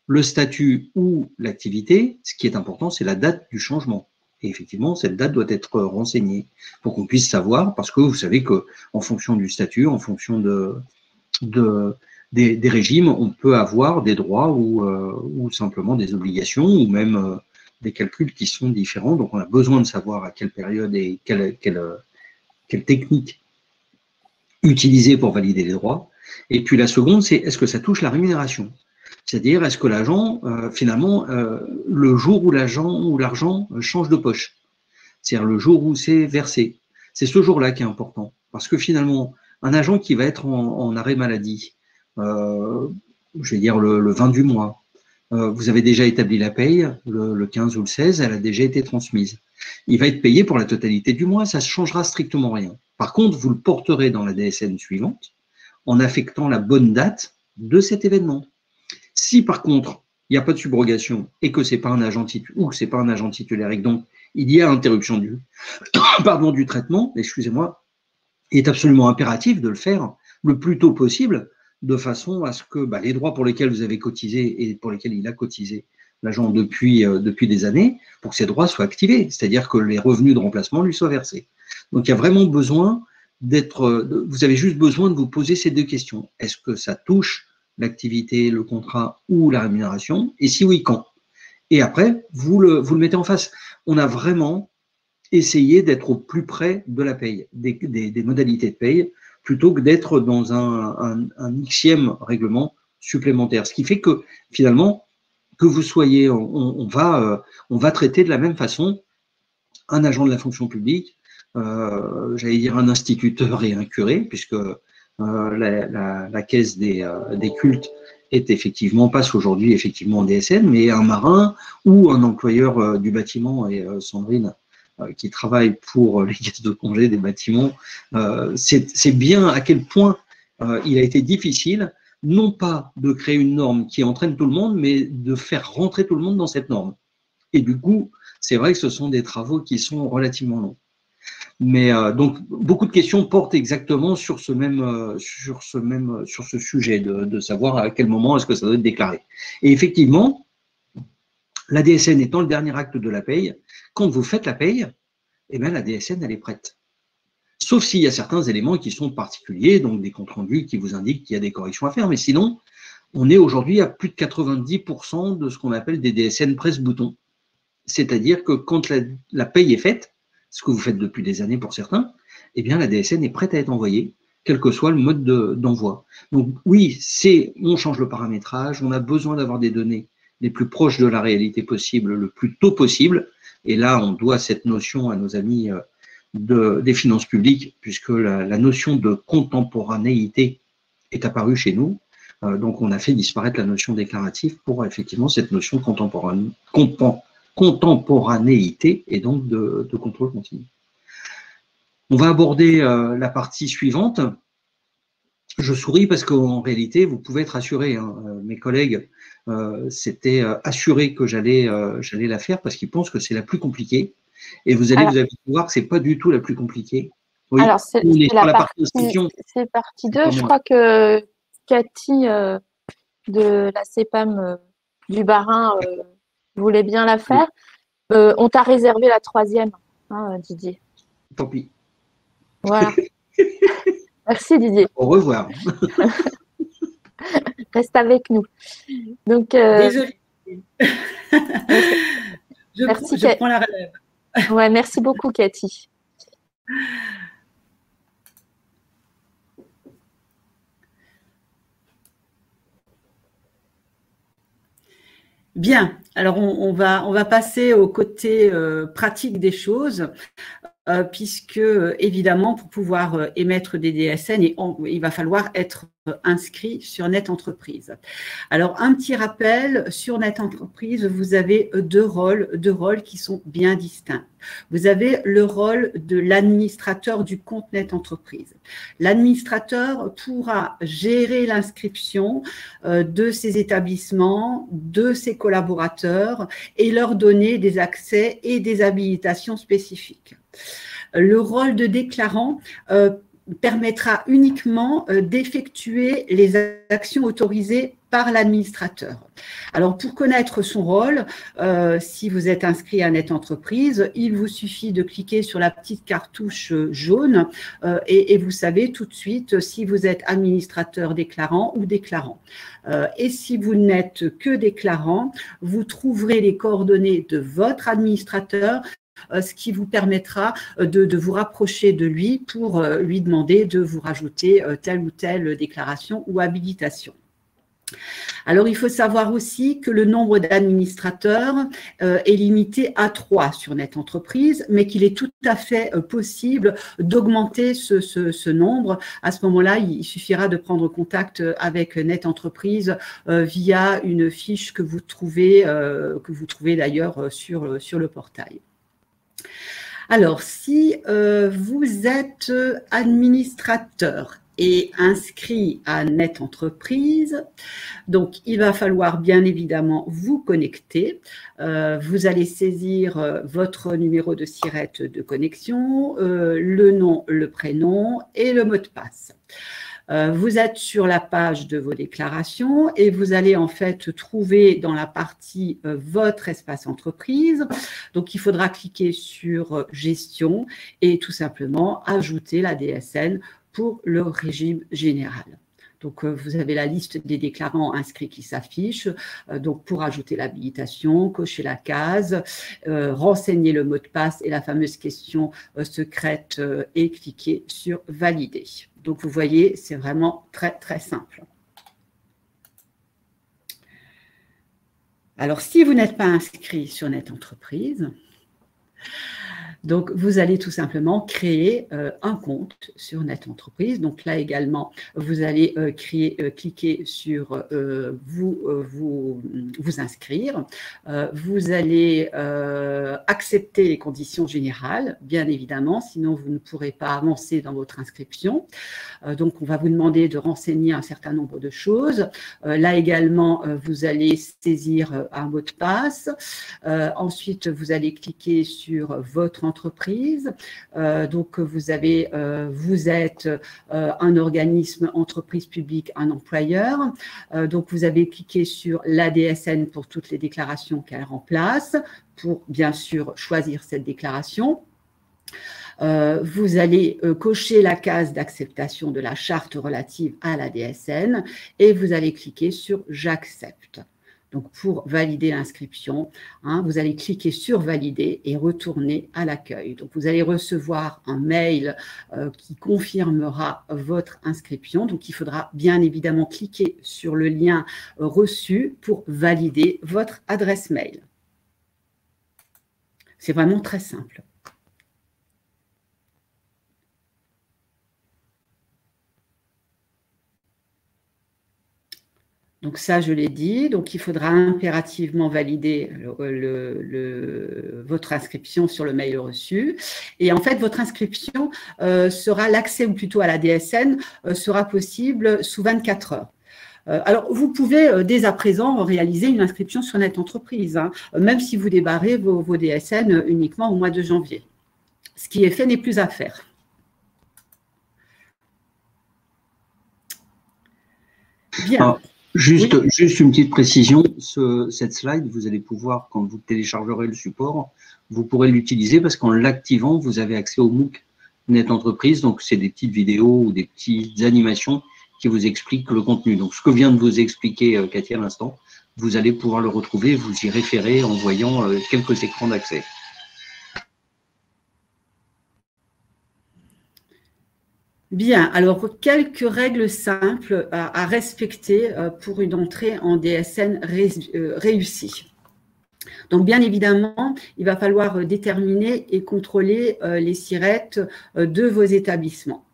le statut ou l'activité, ce qui est important, c'est la date du changement. Et effectivement, cette date doit être renseignée pour qu'on puisse savoir, parce que vous savez qu'en fonction du statut, en fonction des régimes, on peut avoir des droits ou simplement des obligations ou même des calculs qui sont différents. Donc, on a besoin de savoir à quelle période et quelle technique utiliser pour valider les droits. Et puis la seconde, c'est est-ce que ça touche la rémunération? C'est-à-dire, est-ce que l'agent, finalement, le jour où l'argent change de poche, c'est-à-dire le jour où c'est versé, c'est ce jour-là qui est important. Parce que finalement, un agent qui va être en arrêt maladie, je vais dire le 20 du mois, vous avez déjà établi la paye, le 15 ou le 16, elle a déjà été transmise. Il va être payé pour la totalité du mois, ça ne changera strictement rien. Par contre, vous le porterez dans la DSN suivante en affectant la bonne date de cet événement. Si par contre, il n'y a pas de subrogation et que ce n'est pas un agent titulaire et que donc il y a interruption du traitement, excusez-moi, il est absolument impératif de le faire le plus tôt possible de façon à ce que les droits pour lesquels vous avez cotisé et pour lesquels il a cotisé l'agent depuis des années, pour que ces droits soient activés, c'est-à-dire que les revenus de remplacement lui soient versés. Donc il y a vraiment besoin vous avez juste besoin de vous poser ces deux questions. Est-ce que ça touche l'activité, le contrat ou la rémunération? Et si oui, quand? Et après, vous le mettez en face. On a vraiment essayé d'être au plus près de la paye, des modalités de paye, plutôt que d'être dans un xème règlement supplémentaire. Ce qui fait que, finalement, que vous soyez, on va traiter de la même façon un agent de la fonction publique, j'allais dire un instituteur et un curé, puisque la caisse des cultes passe aujourd'hui effectivement en DSN, mais un marin ou un employeur du bâtiment, et Sandrine qui travaille pour les caisses de congé des bâtiments, c'est bien à quel point il a été difficile, non pas de créer une norme qui entraîne tout le monde, mais de faire rentrer tout le monde dans cette norme. Et du coup, c'est vrai que ce sont des travaux qui sont relativement longs. Mais donc, beaucoup de questions portent exactement sur ce sujet de savoir à quel moment est-ce que ça doit être déclaré. Et effectivement, la DSN étant le dernier acte de la paye, quand vous faites la paye, eh bien, la DSN, elle est prête. Sauf s'il y a certains éléments qui sont particuliers, donc des comptes rendus qui vous indiquent qu'il y a des corrections à faire. Mais sinon, On est aujourd'hui à plus de 90% de ce qu'on appelle des DSN presse-bouton. C'est-à-dire que quand la paye est faite, ce que vous faites depuis des années pour certains, eh bien la DSN est prête à être envoyée, quel que soit le mode d'envoi. Donc oui, on change le paramétrage, on a besoin d'avoir des données les plus proches de la réalité possible, le plus tôt possible. Et là, on doit cette notion à nos amis des finances publiques, puisque la notion de contemporanéité est apparue chez nous. Donc on a fait disparaître la notion déclarative pour effectivement cette notion de contemporanéité et donc de contrôle continu. On va aborder la partie suivante. Je souris parce qu'en réalité, vous pouvez être assurés. Hein, mes collègues s'étaient assurés que j'allais la faire parce qu'ils pensent que c'est la plus compliquée. Et vous allez voir que c'est pas du tout la plus compliquée. Oui, alors, c'est la partie 2. Je crois que Cathy de la CEPAM du Bas-Rhin voulait bien la faire. On t'a réservé la 3e, hein, Didier. Tant pis. Voilà. Merci Didier. Au revoir. Reste avec nous. Donc, désolée. je prends la relève. Ouais, merci beaucoup Cathy. Bien, alors on va passer au côté pratique des choses. Puisque, évidemment, pour pouvoir émettre des DSN, il va falloir être inscrit sur Net Entreprise. Alors, un petit rappel, sur Net Entreprise, vous avez deux rôles qui sont bien distincts. Vous avez le rôle de l'administrateur du compte Net Entreprise. L'administrateur pourra gérer l'inscription de ses établissements, de ses collaborateurs et leur donner des accès et des habilitations spécifiques. Le rôle de déclarant permettra uniquement d'effectuer les actions autorisées par l'administrateur. Alors, pour connaître son rôle, si vous êtes inscrit à Net Entreprise, il vous suffit de cliquer sur la petite cartouche jaune et vous savez tout de suite si vous êtes administrateur déclarant ou déclarant. Et si vous n'êtes que déclarant, vous trouverez les coordonnées de votre administrateur, ce qui vous permettra de vous rapprocher de lui pour lui demander de vous rajouter telle ou telle déclaration ou habilitation. Alors, il faut savoir aussi que le nombre d'administrateurs est limité à 3 sur Net Entreprise, mais qu'il est tout à fait possible d'augmenter ce nombre. À ce moment-là, il suffira de prendre contact avec Net Entreprise via une fiche que vous trouvez d'ailleurs sur le portail. Alors, si vous êtes administrateur et inscrit à Net Entreprise, donc il va falloir bien évidemment vous connecter. Vous allez saisir votre numéro de SIRET de connexion, le nom, le prénom et le mot de passe. Vous êtes sur la page de vos déclarations et vous allez en fait trouver dans la partie votre espace entreprise. Donc, il faudra cliquer sur gestion et tout simplement ajouter la DSN pour le régime général. Donc, vous avez la liste des déclarants inscrits qui s'affiche. Donc, pour ajouter l'habilitation, cocher la case, renseigner le mot de passe et la fameuse question secrète et cliquer sur valider. Donc, vous voyez, c'est vraiment très, très simple. Alors, si vous n'êtes pas inscrit sur Net Entreprise, donc vous allez tout simplement créer un compte sur Net Entreprise. Donc là également, vous allez cliquer sur vous inscrire. Vous allez accepter les conditions générales, bien évidemment, sinon vous ne pourrez pas avancer dans votre inscription. Donc on va vous demander de renseigner un certain nombre de choses. Là également, vous allez saisir un mot de passe. Ensuite, vous allez cliquer sur votre entreprise. Donc, vous êtes un organisme, entreprise publique, un employeur. Donc, vous avez cliqué sur l'ADSN pour toutes les déclarations qu'elle remplace, pour bien sûr choisir cette déclaration. vous allez cocher la case d'acceptation de la charte relative à la DSN et vous allez cliquer sur « J'accepte ». Donc, pour valider l'inscription, vous allez cliquer sur « Valider » et retourner à l'accueil. Donc, vous allez recevoir un mail qui confirmera votre inscription. Donc, il faudra bien évidemment cliquer sur le lien reçu pour valider votre adresse mail. C'est vraiment très simple. Donc ça, je l'ai dit. Donc, il faudra impérativement valider votre inscription sur le mail reçu. Et en fait, votre inscription sera, l'accès ou plutôt à la DSN sera possible sous 24 heures. Alors, vous pouvez dès à présent réaliser une inscription sur Net Entreprise, même si vous débarrez vos DSN uniquement au mois de janvier. Ce qui est fait n'est plus à faire. Bien. Juste une petite précision, cette slide, vous allez pouvoir, quand vous téléchargerez le support, vous pourrez l'utiliser parce qu'en l'activant, vous avez accès au MOOC Net Entreprise. Donc, c'est des petites vidéos ou des petites animations qui vous expliquent le contenu. Donc, ce que vient de vous expliquer Cathy à l'instant, vous allez pouvoir le retrouver, vous y référer en voyant quelques écrans d'accès. Bien, alors quelques règles simples à respecter pour une entrée en DSN réussie. Donc, bien évidemment, il va falloir déterminer et contrôler les SIRET de vos établissements.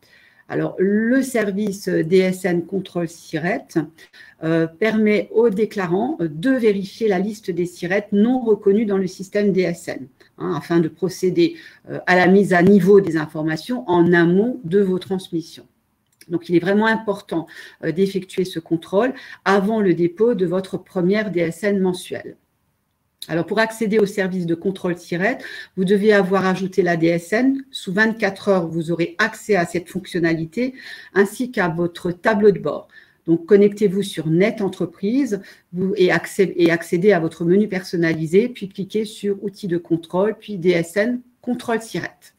Alors, le service DSN Contrôle SIRET permet aux déclarants de vérifier la liste des SIRET non reconnus dans le système DSN, afin de procéder à la mise à niveau des informations en amont de vos transmissions. Donc, il est vraiment important d'effectuer ce contrôle avant le dépôt de votre première DSN mensuelle. Alors, pour accéder au service de contrôle SIRET, vous devez avoir ajouté la DSN. Sous 24 heures, vous aurez accès à cette fonctionnalité ainsi qu'à votre tableau de bord. Donc, connectez-vous sur Net Entreprise et accédez à votre menu personnalisé, puis cliquez sur Outils de contrôle, puis DSN Contrôle SIRET.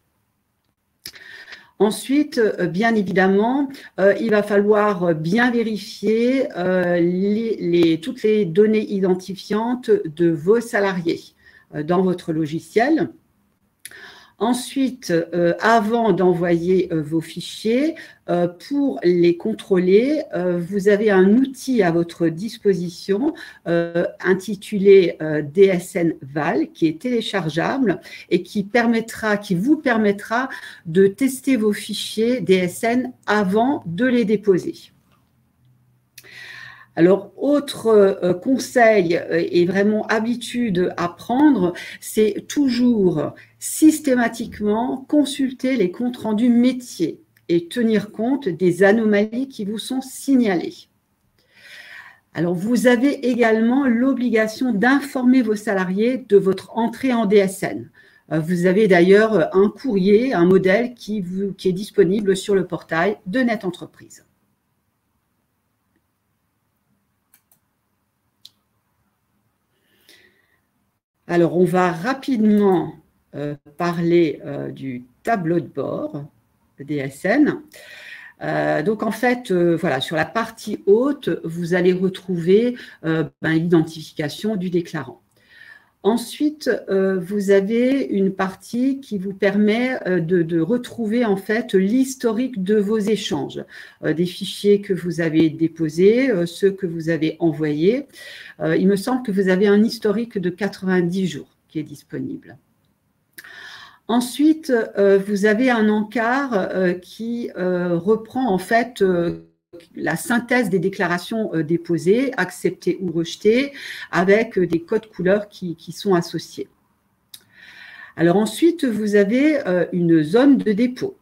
Ensuite, bien évidemment, il va falloir bien vérifier toutes les données identifiantes de vos salariés dans votre logiciel. Ensuite, avant d'envoyer vos fichiers, pour les contrôler, vous avez un outil à votre disposition intitulé DSN Val, qui est téléchargeable et qui vous permettra de tester vos fichiers DSN avant de les déposer. Alors, autre conseil et vraiment habitude à prendre, c'est toujours systématiquement consulter les comptes rendus métiers et tenir compte des anomalies qui vous sont signalées. Alors, vous avez également l'obligation d'informer vos salariés de votre entrée en DSN. Vous avez d'ailleurs un courrier, un modèle qui est disponible sur le portail de Net Entreprise. Alors, on va rapidement parler du tableau de bord DSN. Donc, en fait, voilà, sur la partie haute, vous allez retrouver l'identification du déclarant. Ensuite, vous avez une partie qui vous permet de retrouver en fait l'historique de vos échanges, des fichiers que vous avez déposés, ceux que vous avez envoyés. Il me semble que vous avez un historique de 90 jours qui est disponible. Ensuite, vous avez un encart qui reprend en fait la synthèse des déclarations déposées, acceptées ou rejetées, avec des codes couleurs qui sont associés. Alors ensuite, vous avez une zone de dépôt,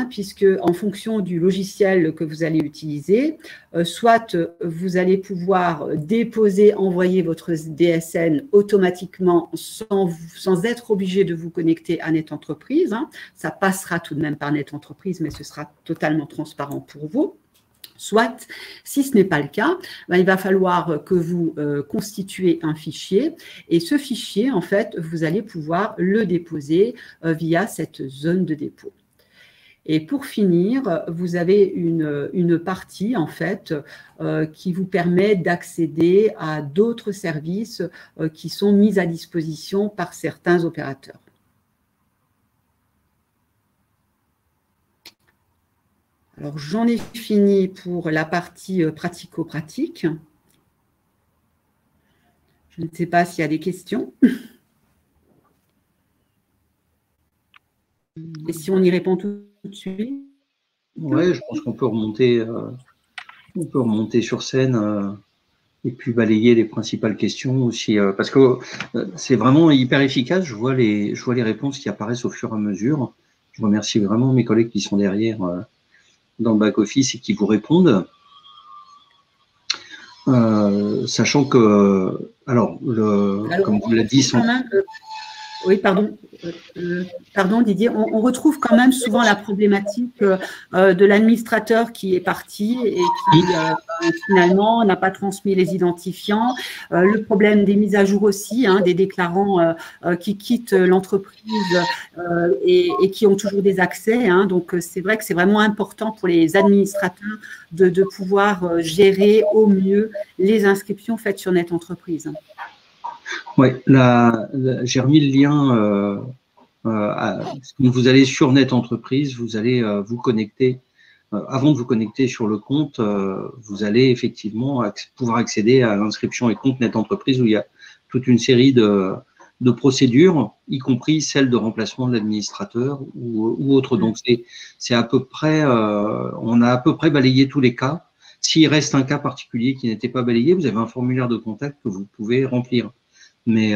puisque en fonction du logiciel que vous allez utiliser, soit vous allez pouvoir déposer, envoyer votre DSN automatiquement sans être obligé de vous connecter à Net Entreprise. Ça passera tout de même par Net Entreprise, mais ce sera totalement transparent pour vous. Soit, si ce n'est pas le cas, il va falloir que vous constituez un fichier et ce fichier, en fait, vous allez pouvoir le déposer via cette zone de dépôt. Et pour finir, vous avez une partie, en fait, qui vous permet d'accéder à d'autres services qui sont mis à disposition par certains opérateurs. Alors, j'en ai fini pour la partie pratico-pratique. Je ne sais pas s'il y a des questions. Et si on y répond tout de suite? Oui, je pense qu'on peut remonter sur scène et puis balayer les principales questions aussi, parce que c'est vraiment hyper efficace. Je vois les réponses qui apparaissent au fur et à mesure. Je remercie vraiment mes collègues qui sont derrière dans le back-office et qui vous répondent. Sachant que, alors comme vous l'avez dit, oui, pardon. Pardon Didier, on retrouve quand même souvent la problématique de l'administrateur qui est parti et qui finalement n'a pas transmis les identifiants. Le problème des mises à jour aussi, des déclarants qui quittent l'entreprise et qui ont toujours des accès. Donc, c'est vrai que c'est vraiment important pour les administrateurs de pouvoir gérer au mieux les inscriptions faites sur Net Entreprise. Oui, j'ai remis le lien. Vous allez sur Net Entreprise, vous allez vous connecter. Avant de vous connecter sur le compte, vous allez effectivement pouvoir accéder à l'inscription et compte Net Entreprise où il y a toute une série de procédures, y compris celle de remplacement de l'administrateur ou autre. Donc, c'est à peu près, on a à peu près balayé tous les cas. S'il reste un cas particulier qui n'était pas balayé, vous avez un formulaire de contact que vous pouvez remplir. Mais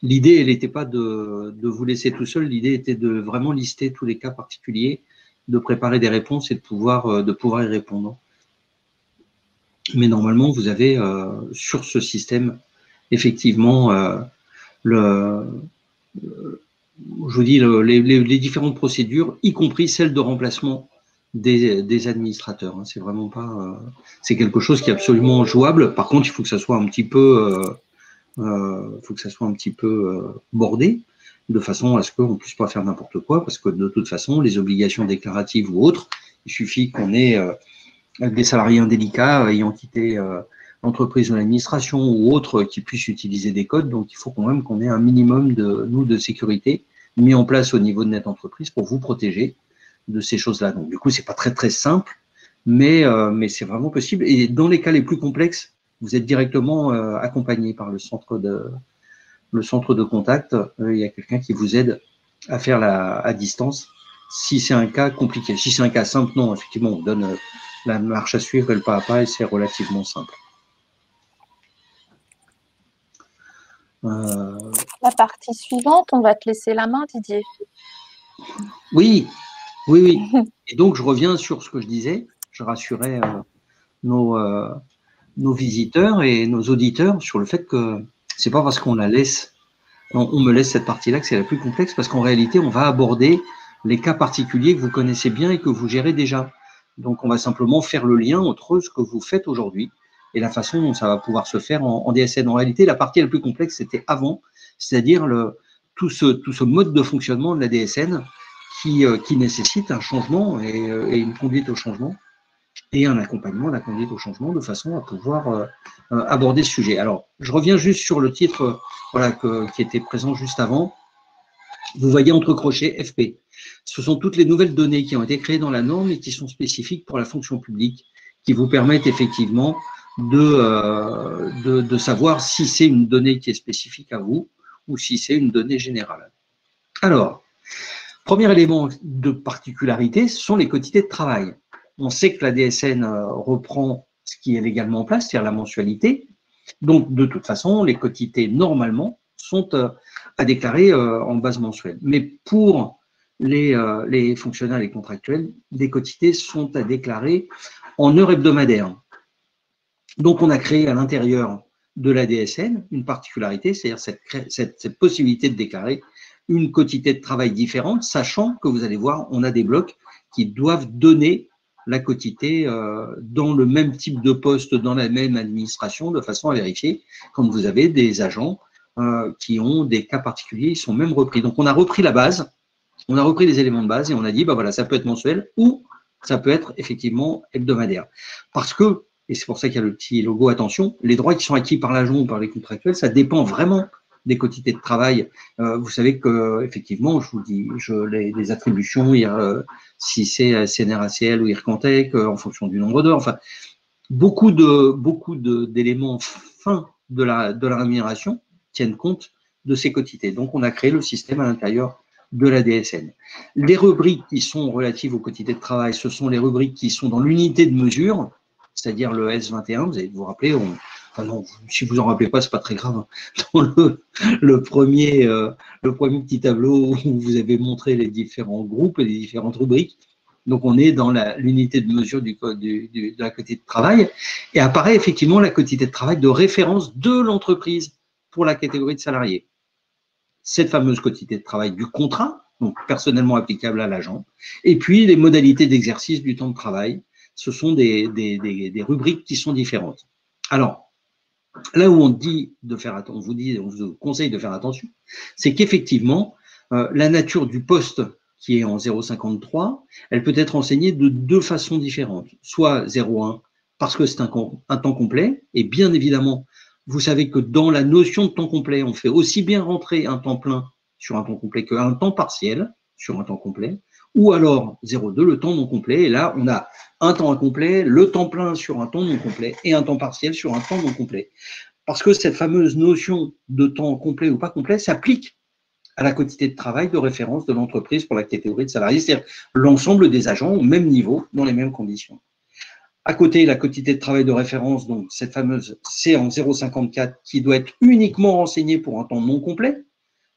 l'idée, elle n'était pas de vous laisser tout seul. L'idée était de vraiment lister tous les cas particuliers, de préparer des réponses et de pouvoir y répondre. Mais normalement, vous avez sur ce système, effectivement, je vous dis, les différentes procédures, y compris celle de remplacement des administrateurs. C'est vraiment pas… c'est quelque chose qui est absolument jouable. Par contre, il faut que ça soit un petit peu… bordé, de façon à ce qu'on ne puisse pas faire n'importe quoi, parce que de toute façon, les obligations déclaratives ou autres, il suffit qu'on ait des salariés indélicats ayant quitté l'entreprise ou l'administration ou autres qui puissent utiliser des codes. Donc, il faut quand même qu'on ait un minimum de sécurité mis en place au niveau de Net Entreprise pour vous protéger de ces choses-là. Donc, du coup, c'est pas très, très simple, mais c'est vraiment possible. Et dans les cas les plus complexes, vous êtes directement accompagné par le centre de contact. Il y a quelqu'un qui vous aide à faire à distance si c'est un cas compliqué. Si c'est un cas simple, non, effectivement, on donne la marche à suivre et le pas à pas et c'est relativement simple. La partie suivante, on va te laisser la main, Didier. Oui. Et donc, je reviens sur ce que je disais. Je rassurais nos visiteurs et nos auditeurs sur le fait que c'est pas parce qu'on la laisse, on me laisse cette partie-là que c'est la plus complexe, parce qu'en réalité, on va aborder les cas particuliers que vous connaissez bien et que vous gérez déjà. Donc, on va simplement faire le lien entre ce que vous faites aujourd'hui et la façon dont ça va pouvoir se faire en DSN. En réalité, la partie la plus complexe, c'était avant, c'est-à-dire tout ce mode de fonctionnement de la DSN qui nécessite un changement et une conduite au changement, et un accompagnement, la conduite au changement, de façon à pouvoir aborder ce sujet. Alors, je reviens juste sur le titre qui était présent juste avant. Vous voyez entre crochets FP. Ce sont toutes les nouvelles données qui ont été créées dans la norme et qui sont spécifiques pour la fonction publique, qui vous permettent effectivement de savoir si c'est une donnée qui est spécifique à vous ou si c'est une donnée générale. Alors, premier élément de particularité, ce sont les quotités de travail. On sait que la DSN reprend ce qui est légalement en place, c'est-à-dire la mensualité. Donc, de toute façon, les quotités, normalement, sont à déclarer en base mensuelle. Mais pour les fonctionnaires et contractuels, les quotités sont à déclarer en heures hebdomadaires. Donc, on a créé à l'intérieur de la DSN une particularité, c'est-à-dire cette possibilité de déclarer une quotité de travail différente, sachant que vous allez voir, on a des blocs qui doivent donner la quotité dans le même type de poste, dans la même administration, de façon à vérifier quand vous avez des agents qui ont des cas particuliers, ils sont même repris. Donc, on a repris la base, on a repris les éléments de base et on a dit, bah voilà, ça peut être mensuel ou ça peut être effectivement hebdomadaire. Parce que, et c'est pour ça qu'il y a le petit logo, attention, les droits qui sont acquis par l'agent ou par les contractuels, ça dépend vraiment des quotités de travail. Vous savez que effectivement, je vous dis, les attributions, si c'est CNRACL ou IRCANTEC, en fonction du nombre d'heures, enfin, beaucoup d'éléments fins de la rémunération tiennent compte de ces quotités. Donc, on a créé le système à l'intérieur de la DSN. Les rubriques qui sont relatives aux quotités de travail, ce sont les rubriques qui sont dans l'unité de mesure, c'est-à-dire le S21, vous allez vous rappeler, enfin non, si vous en rappelez pas, c'est pas très grave. Dans le premier petit tableau où vous avez montré les différents groupes et les différentes rubriques, donc on est dans l'unité de mesure de la quotité de travail, et apparaît effectivement la quotité de travail de référence de l'entreprise pour la catégorie de salariés. Cette fameuse quotité de travail du contrat, donc personnellement applicable à l'agent, et puis les modalités d'exercice du temps de travail. Ce sont des rubriques qui sont différentes. Alors, là où on dit de faire attention, on vous conseille de faire attention, c'est qu'effectivement, la nature du poste qui est en 0,53, elle peut être enseignée de deux façons différentes. Soit 0,1 parce que c'est un temps complet, et bien évidemment, vous savez que dans la notion de temps complet, on fait aussi bien rentrer un temps plein sur un temps complet qu'un temps partiel sur un temps complet, ou alors 0,2, le temps non complet, et là, on a un temps incomplet, le temps plein sur un temps non complet, et un temps partiel sur un temps non complet. Parce que cette fameuse notion de temps complet ou pas complet s'applique à la quotité de travail de référence de l'entreprise pour la catégorie de salariés, c'est-à-dire l'ensemble des agents au même niveau, dans les mêmes conditions. À côté, la quotité de travail de référence, donc cette fameuse, c'est en 0,54 qui doit être uniquement renseignée pour un temps non complet,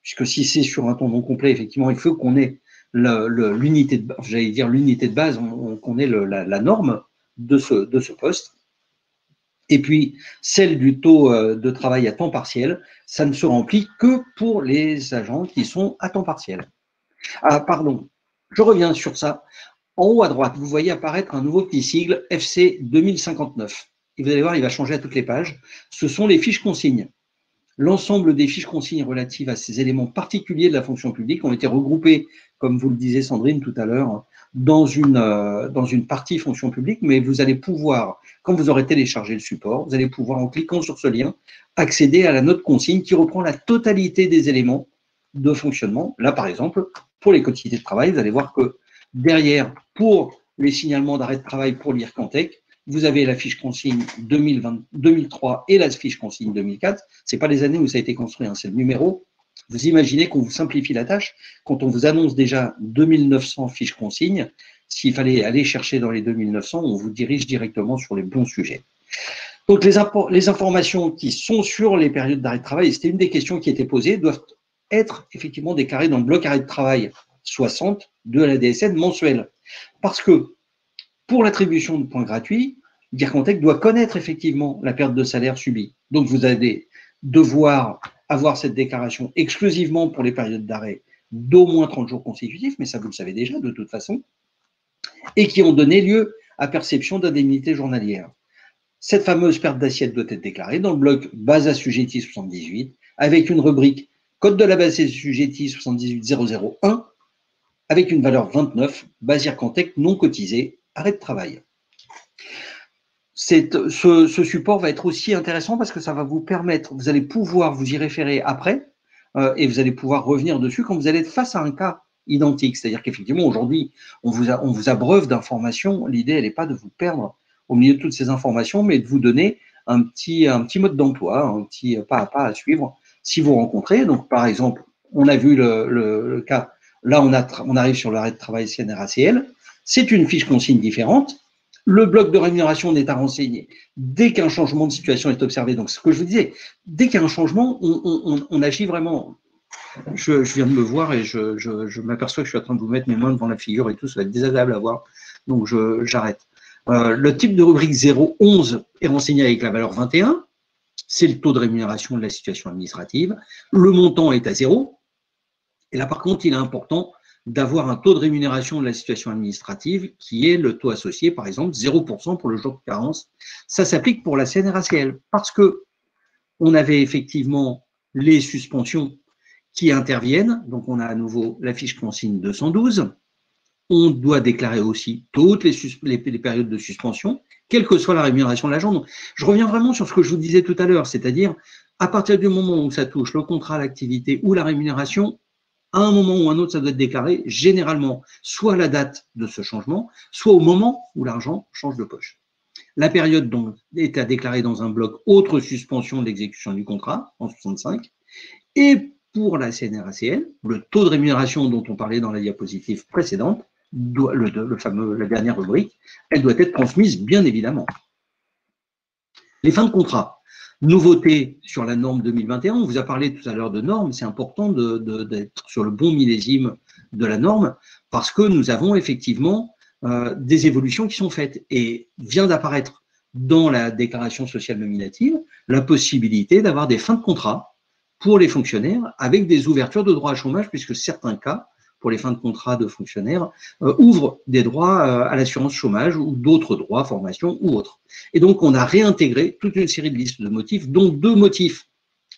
puisque si c'est sur un temps non complet, effectivement, il faut qu'on ait l'unité de, j'allais dire l'unité de base, qu'on ait la norme de ce poste. Et puis, celle du taux de travail à temps partiel, ça ne se remplit que pour les agents qui sont à temps partiel. Ah, pardon, je reviens sur ça. En haut à droite, vous voyez apparaître un nouveau petit sigle FC 2059. Et vous allez voir, il va changer à toutes les pages. Ce sont les fiches consignes. L'ensemble des fiches consignes relatives à ces éléments particuliers de la fonction publique ont été regroupées, comme vous le disait Sandrine tout à l'heure, dans une partie fonction publique, mais vous allez pouvoir, quand vous aurez téléchargé le support, vous allez pouvoir, en cliquant sur ce lien, accéder à la note consigne qui reprend la totalité des éléments de fonctionnement. Là, par exemple, pour les quotités de travail, vous allez voir que derrière, pour les signalements d'arrêt de travail pour l'IRCANTEC, vous avez la fiche consigne 2003 et la fiche consigne 2004. Ce n'est pas les années où ça a été construit, hein, c'est le numéro. Vous imaginez qu'on vous simplifie la tâche. Quand on vous annonce déjà 2900 fiches consignes, s'il fallait aller chercher dans les 2900, on vous dirige directement sur les bons sujets. Donc, les informations qui sont sur les périodes d'arrêt de travail, et c'était une des questions qui étaient posées, doivent être effectivement déclarées dans le bloc arrêt de travail 60 de la DSN mensuelle. Parce que pour l'attribution de points gratuits, l'IRCANTEC doit connaître effectivement la perte de salaire subie. Donc, vous allez devoir avoir cette déclaration exclusivement pour les périodes d'arrêt d'au moins 30 jours consécutifs, mais ça vous le savez déjà de toute façon, et qui ont donné lieu à perception d'indemnités journalières. Cette fameuse perte d'assiette doit être déclarée dans le bloc base assujettie 78 avec une rubrique code de la base assujettie 78001 avec une valeur 29, base IRCANTEC non cotisée, arrêt de travail. Ce support va être aussi intéressant parce que ça va vous permettre, vous allez pouvoir vous y référer après et vous allez pouvoir revenir dessus quand vous allez être face à un cas identique. C'est-à-dire qu'effectivement, aujourd'hui, on vous abreuve d'informations. L'idée, elle n'est pas de vous perdre au milieu de toutes ces informations, mais de vous donner un petit mode d'emploi, un petit pas à pas à suivre si vous rencontrez. Donc, par exemple, on a vu le cas, là, on arrive sur l'arrêt de travail CNRACL. C'est une fiche consigne différente. Le bloc de rémunération n'est à renseigner dès qu'un changement de situation est observé. Donc, ce que je vous disais, dès qu'il y a un changement, on agit vraiment. Je viens de me voir et je m'aperçois que je suis en train de vous mettre mes mains devant la figure et tout, ça va être désagréable à voir. Donc, j'arrête. Le type de rubrique 011 est renseigné avec la valeur 21. C'est le taux de rémunération de la situation administrative. Le montant est à 0. Et là, par contre, il est important d'avoir un taux de rémunération de la situation administrative qui est le taux associé, par exemple, 0% pour le jour de carence. Ça s'applique pour la CNRACL parce que on avait effectivement les suspensions qui interviennent. Donc, on a à nouveau la fiche consigne 212. On doit déclarer aussi toutes les périodes de suspension, quelle que soit la rémunération de l'agent. Donc, je reviens vraiment sur ce que je vous disais tout à l'heure, c'est-à-dire à partir du moment où ça touche le contrat, l'activité ou la rémunération, à un moment ou un autre, ça doit être déclaré généralement soit à la date de ce changement, soit au moment où l'argent change de poche. La période donc est à déclarer dans un bloc autre suspension de l'exécution du contrat en 65. Et pour la CNRACL, le taux de rémunération dont on parlait dans la diapositive précédente, la dernière rubrique, elle doit être transmise bien évidemment. Les fins de contrat. Nouveauté sur la norme 2021, on vous a parlé tout à l'heure de normes, c'est important d'être sur le bon millésime de la norme parce que nous avons effectivement des évolutions qui sont faites et vient d'apparaître dans la déclaration sociale nominative la possibilité d'avoir des fins de contrat pour les fonctionnaires avec des ouvertures de droits à chômage puisque certains cas pour les fins de contrat de fonctionnaires, ouvrent des droits à l'assurance chômage ou d'autres droits, formation ou autres. Et donc, on a réintégré toute une série de listes de motifs, dont 2 motifs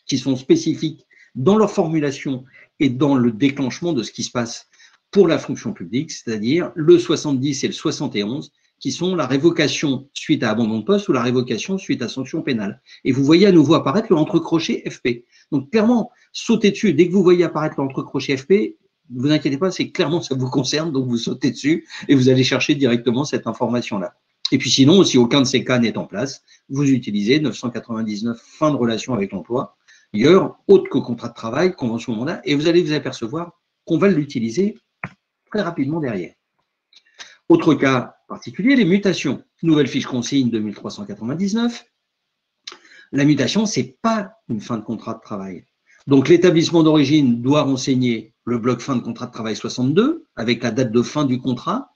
qui sont spécifiques dans leur formulation et dans le déclenchement de ce qui se passe pour la fonction publique, c'est-à-dire le 70 et le 71, qui sont la révocation suite à abandon de poste ou la révocation suite à sanction pénale. Et vous voyez à nouveau apparaître l'entrecrochet FP. Donc, clairement, sautez dessus. Dès que vous voyez apparaître l'entrecrochet FP, ne vous inquiétez pas, c'est clairement ça vous concerne, donc vous sautez dessus et vous allez chercher directement cette information-là. Et puis sinon, si aucun de ces cas n'est en place, vous utilisez 999 fin de relation avec l'emploi, ailleurs, autre que contrat de travail, convention mandat, et vous allez vous apercevoir qu'on va l'utiliser très rapidement derrière. Autre cas particulier, les mutations. Nouvelle fiche consigne 2399. La mutation, ce n'est pas une fin de contrat de travail. Donc, l'établissement d'origine doit renseigner le bloc fin de contrat de travail 62 avec la date de fin du contrat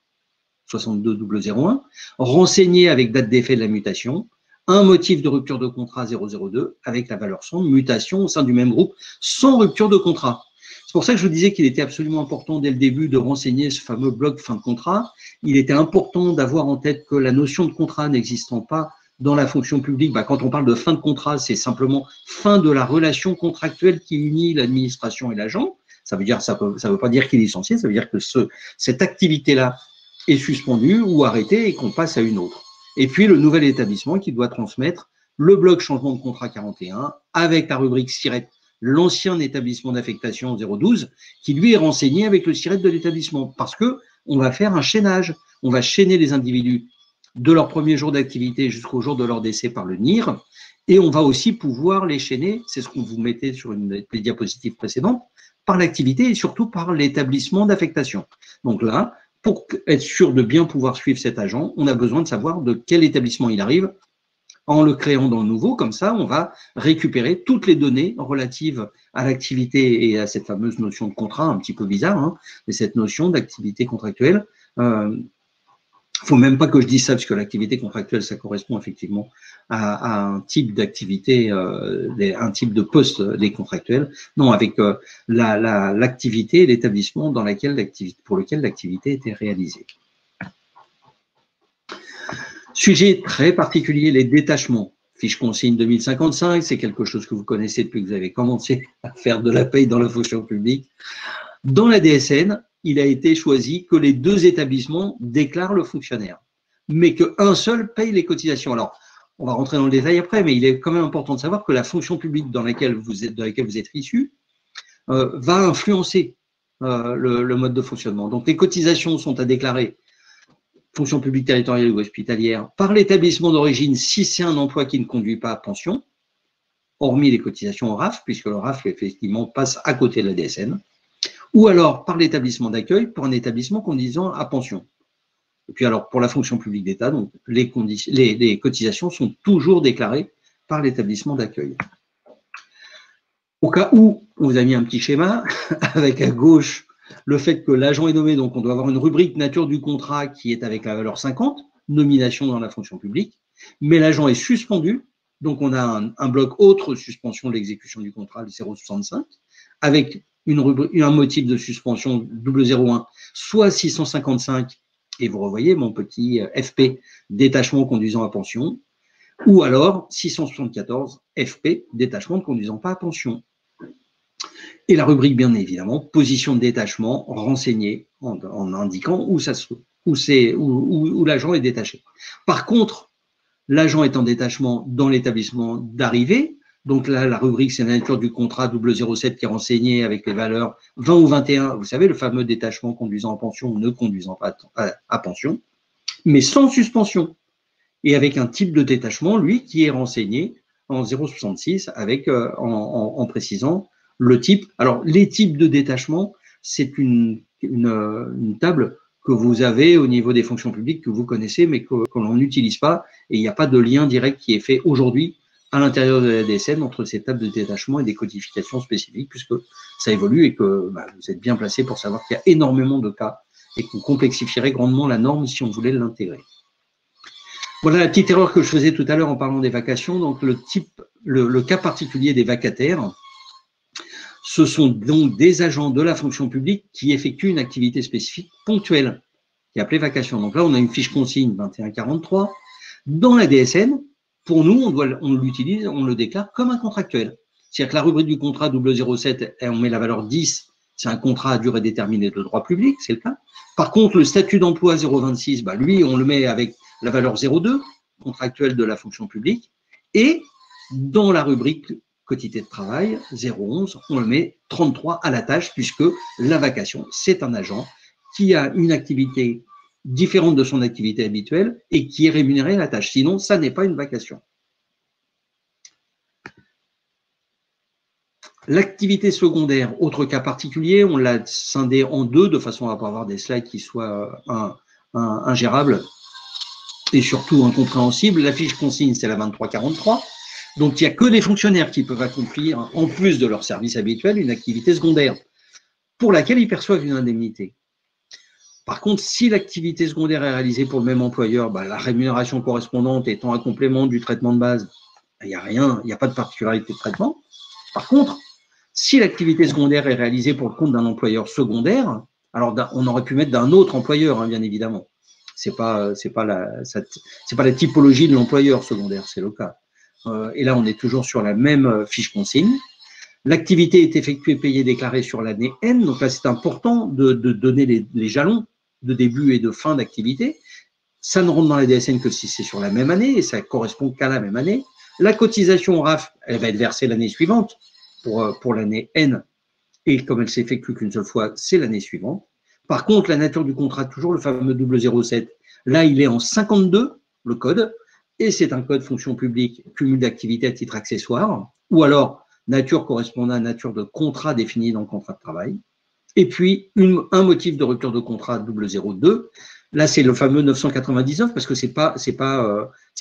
62-001, renseigner avec date d'effet de la mutation, un motif de rupture de contrat 002 avec la valeur 100, mutation au sein du même groupe sans rupture de contrat. C'est pour ça que je vous disais qu'il était absolument important dès le début de renseigner ce fameux bloc fin de contrat. Il était important d'avoir en tête que la notion de contrat n'existant pas dans la fonction publique, quand on parle de fin de contrat, c'est simplement fin de la relation contractuelle qui unit l'administration et l'agent. Ça veut pas dire qu'il est licencié, ça veut dire que cette activité-là est suspendue ou arrêtée et qu'on passe à une autre. Et puis le nouvel établissement qui doit transmettre le bloc changement de contrat 41 avec la rubrique SIRET, l'ancien établissement d'affectation 012, qui lui est renseigné avec le SIRET de l'établissement. Parce que on va faire un chaînage, on va chaîner les individus de leur premier jour d'activité jusqu'au jour de leur décès par le NIR, et on va aussi pouvoir les chaîner, c'est ce qu'on vous mettait sur les diapositives précédentes, par l'activité et surtout par l'établissement d'affectation. Donc là, pour être sûr de bien pouvoir suivre cet agent, on a besoin de savoir de quel établissement il arrive, en le créant dans le nouveau, comme ça, on va récupérer toutes les données relatives à l'activité et à cette fameuse notion de contrat, un petit peu bizarre, mais cette notion d'activité contractuelle. Faut même pas que je dise ça, parce que l'activité contractuelle, ça correspond effectivement à un type d'activité, un type de poste des contractuels. Non, avec l'activité et l'établissement pour lequel l'activité était réalisée. Sujet très particulier, les détachements. Fiche consigne 2055, c'est quelque chose que vous connaissez depuis que vous avez commencé à faire de la paye dans la fonction publique. Dans la DSN, il a été choisi que les 2 établissements déclarent le fonctionnaire, mais qu'un seul paye les cotisations. Alors, on va rentrer dans le détail après, mais il est quand même important de savoir que la fonction publique dans laquelle vous êtes issu va influencer le mode de fonctionnement. Donc, les cotisations sont à déclarer, fonction publique territoriale ou hospitalière, par l'établissement d'origine si c'est un emploi qui ne conduit pas à pension, hormis les cotisations au RAF, puisque le RAF, effectivement, passe à côté de la DSN, ou alors par l'établissement d'accueil pour un établissement conduisant à pension. Et puis alors, pour la fonction publique d'État, donc les cotisations sont toujours déclarées par l'établissement d'accueil. Au cas où, on vous a mis un petit schéma avec à gauche le fait que l'agent est nommé, donc on doit avoir une rubrique nature du contrat qui est avec la valeur 50, nomination dans la fonction publique, mais l'agent est suspendu, donc on a un bloc autre suspension de l'exécution du contrat, le 065, avec un motif de suspension 001, soit 655, et vous revoyez mon petit FP, détachement conduisant à pension, ou alors 674, FP, détachement ne conduisant pas à pension. Et la rubrique, bien évidemment, position de détachement renseignée en indiquant où l'agent est détaché. Par contre, l'agent est en détachement dans l'établissement d'arrivée. Donc là, la rubrique, c'est la nature du contrat 007 qui est renseigné avec les valeurs 20 ou 21. Vous savez, le fameux détachement conduisant à pension ou ne conduisant pas à pension, mais sans suspension. Et avec un type de détachement, lui, qui est renseigné en 066 avec, en précisant le type. Alors, les types de détachement, c'est une table que vous avez au niveau des fonctions publiques que vous connaissez, mais que l'on n'utilise pas. Et il n'y a pas de lien direct qui est fait aujourd'hui à l'intérieur de la DSN entre ces tables de détachement et des codifications spécifiques, puisque ça évolue et que vous êtes bien placé pour savoir qu'il y a énormément de cas et qu'on complexifierait grandement la norme si on voulait l'intégrer. Voilà la petite erreur que je faisais tout à l'heure en parlant des vacations. Donc, le cas particulier des vacataires, ce sont donc des agents de la fonction publique qui effectuent une activité spécifique ponctuelle, qui est appelée vacation. Donc là, on a une fiche consigne 2143. Dans la DSN, pour nous, on l'utilise, on le déclare comme un contractuel. C'est-à-dire que la rubrique du contrat 007, on met la valeur 10, c'est un contrat à durée déterminée de droit public, c'est le cas. Par contre, le statut d'emploi 026, lui, on le met avec la valeur 02, contractuel de la fonction publique. Et dans la rubrique quotité de travail 011, on le met 33 à la tâche, puisque la vacation, c'est un agent qui a une activité différente de son activité habituelle et qui est rémunéré à la tâche. Sinon, ça n'est pas une vacation. L'activité secondaire, autre cas particulier, on l'a scindé en deux de façon à ne pas avoir des slides qui soient ingérables et surtout incompréhensibles. La fiche consigne, c'est la 2343. Donc, il n'y a que les fonctionnaires qui peuvent accomplir, en plus de leur service habituel, une activité secondaire pour laquelle ils perçoivent une indemnité. Par contre, si l'activité secondaire est réalisée pour le même employeur, la rémunération correspondante étant un complément du traitement de base, il n'y a rien, il n'y a pas de particularité de traitement. Par contre, si l'activité secondaire est réalisée pour le compte d'un employeur secondaire, alors on aurait pu mettre d'un autre employeur, bien évidemment. C'est pas la typologie de l'employeur secondaire, c'est le cas. Et là, on est toujours sur la même fiche consigne. L'activité est effectuée, payée, déclarée sur l'année N. Donc là, c'est important de donner les jalons de début et de fin d'activité. Ça ne rentre dans la DSN que si c'est sur la même année et ça correspond qu'à la même année. La cotisation RAF, elle va être versée l'année suivante pour l'année N. Et comme elle s'effectue qu'une seule fois, c'est l'année suivante. Par contre, la nature du contrat, toujours le fameux 007, là, il est en 52, le code. Et c'est un code fonction publique, cumul d'activité à titre accessoire, ou alors nature correspondant à nature de contrat défini dans le contrat de travail. Et puis, un motif de rupture de contrat 002. Là, c'est le fameux 999 parce que c'est pas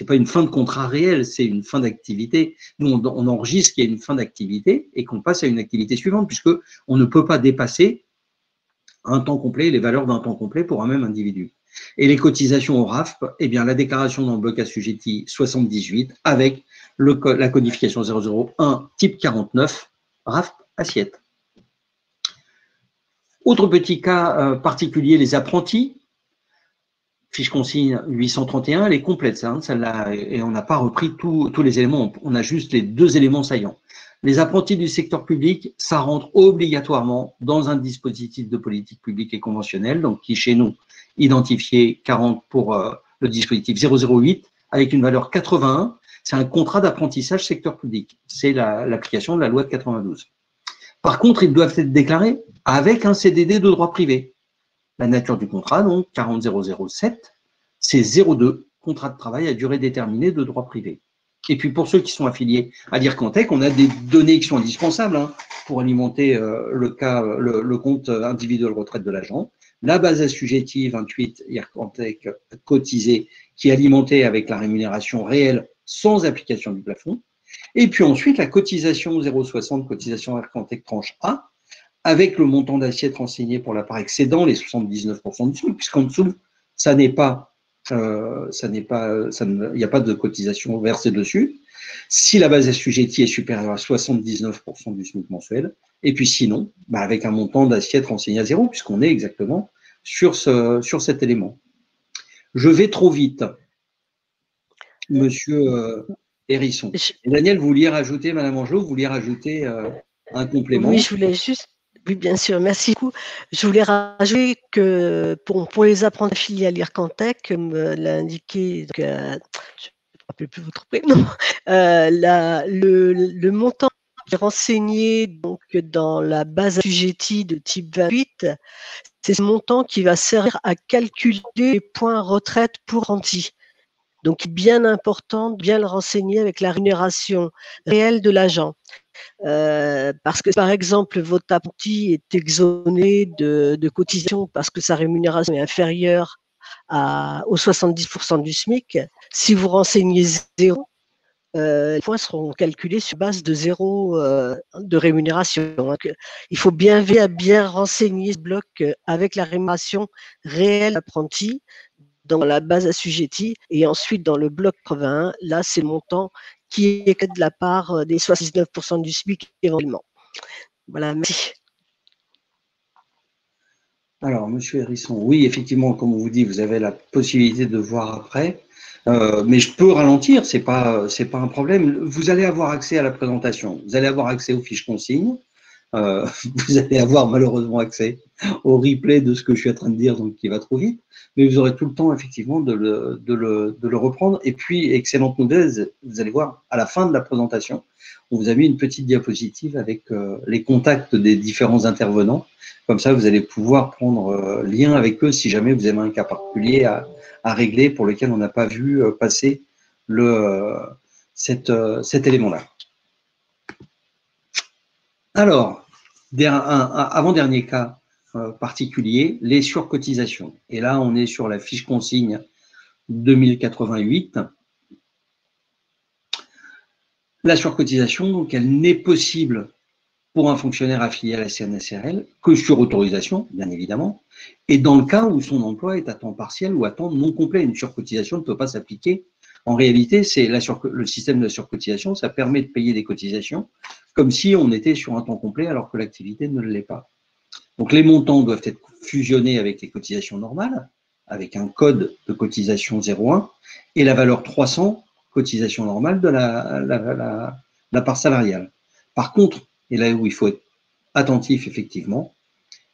une fin de contrat réelle, c'est une fin d'activité. Nous, on enregistre qu'il y a une fin d'activité et qu'on passe à une activité suivante puisque on ne peut pas dépasser un temps complet, les valeurs d'un temps complet pour un même individu. Et les cotisations au RAF, la déclaration dans le bloc assujetti 78 avec la codification 001 type 49, RAF assiette. Autre petit cas particulier, les apprentis. Fiche consigne 831, elle est complète, celle-là, et on n'a pas repris tous les éléments, on a juste les deux éléments saillants. Les apprentis du secteur public, ça rentre obligatoirement dans un dispositif de politique publique et conventionnelle, donc qui chez nous, identifié 40 pour le dispositif 008, avec une valeur 81, c'est un contrat d'apprentissage secteur public. C'est l'application de la loi de 92. Par contre, ils doivent être déclarés avec un CDD de droit privé. La nature du contrat, donc 40007, c'est 02, contrat de travail à durée déterminée de droit privé. Et puis pour ceux qui sont affiliés à l'IRCANTEC, on a des données qui sont indispensables pour alimenter le compte individuel retraite de l'agent. La base assujettie 28 IRCANTEC cotisée qui est alimentée avec la rémunération réelle sans application du plafond. Et puis ensuite la cotisation 060, cotisation IRCANTEC tranche A, avec le montant d'assiette renseigné pour la part excédant les 79% du SMIC, puisqu'en dessous, il n'y a pas de cotisation versée dessus. Si la base assujettie est supérieure à 79% du SMIC mensuel, Et puis sinon, avec un montant d'assiette renseigné à zéro, puisqu'on est exactement sur cet élément. Je vais trop vite, monsieur Hérisson. Et Daniel, vous vouliez rajouter, Madame Angelot, vous vouliez rajouter un complément? Oui, je voulais juste, oui, bien sûr, merci beaucoup. Je voulais rajouter que pour les apprenants affiliés à l'IRCANTEC, comme l'a indiqué, je ne me rappelle plus votre prénom, le montant qui est renseigné donc, dans la base assujettie de type 28, c'est ce montant qui va servir à calculer les points retraite pour apprentis. Donc, il est bien important de bien le renseigner avec la rémunération réelle de l'agent. Parce que, par exemple, votre apprenti est exonéré de cotisation parce que sa rémunération est inférieure aux 70% du SMIC. Si vous renseignez zéro, les points seront calculés sur base de zéro de rémunération. Donc, il faut bien renseigner ce bloc avec la rémunération réelle de l'apprenti dans la base assujettie, et ensuite dans le bloc 81, là c'est le montant qui est de la part des 79% du SMIC éventuellement. Voilà, merci. Alors, monsieur Hérisson, oui, effectivement, comme on vous dit, vous avez la possibilité de voir après, mais je peux ralentir, c'est pas un problème. Vous allez avoir accès à la présentation, vous allez avoir accès aux fiches consignes, vous allez avoir malheureusement accès au replay de ce que je suis en train de dire, donc qui va trop vite, mais vous aurez tout le temps effectivement de le reprendre. Et puis, excellente nouvelle, vous allez voir, à la fin de la présentation, on vous a mis une petite diapositive avec les contacts des différents intervenants. Comme ça, vous allez pouvoir prendre lien avec eux si jamais vous avez un cas particulier à régler pour lequel on n'a pas vu passer cet élément-là. Alors, avant-dernier cas particulier, les surcotisations. Et là, on est sur la fiche consigne 2088. La surcotisation, donc, elle n'est possible pour un fonctionnaire affilié à la CNSRL que sur autorisation, bien évidemment, et dans le cas où son emploi est à temps partiel ou à temps non complet. Une surcotisation ne peut pas s'appliquer. En réalité, c'est le système de la surcotisation, ça permet de payer des cotisations comme si on était sur un temps complet alors que l'activité ne l'est pas. Donc les montants doivent être fusionnés avec les cotisations normales, avec un code de cotisation 01, et la valeur 300, cotisation normale de la part salariale. Par contre, et là où il faut être attentif effectivement,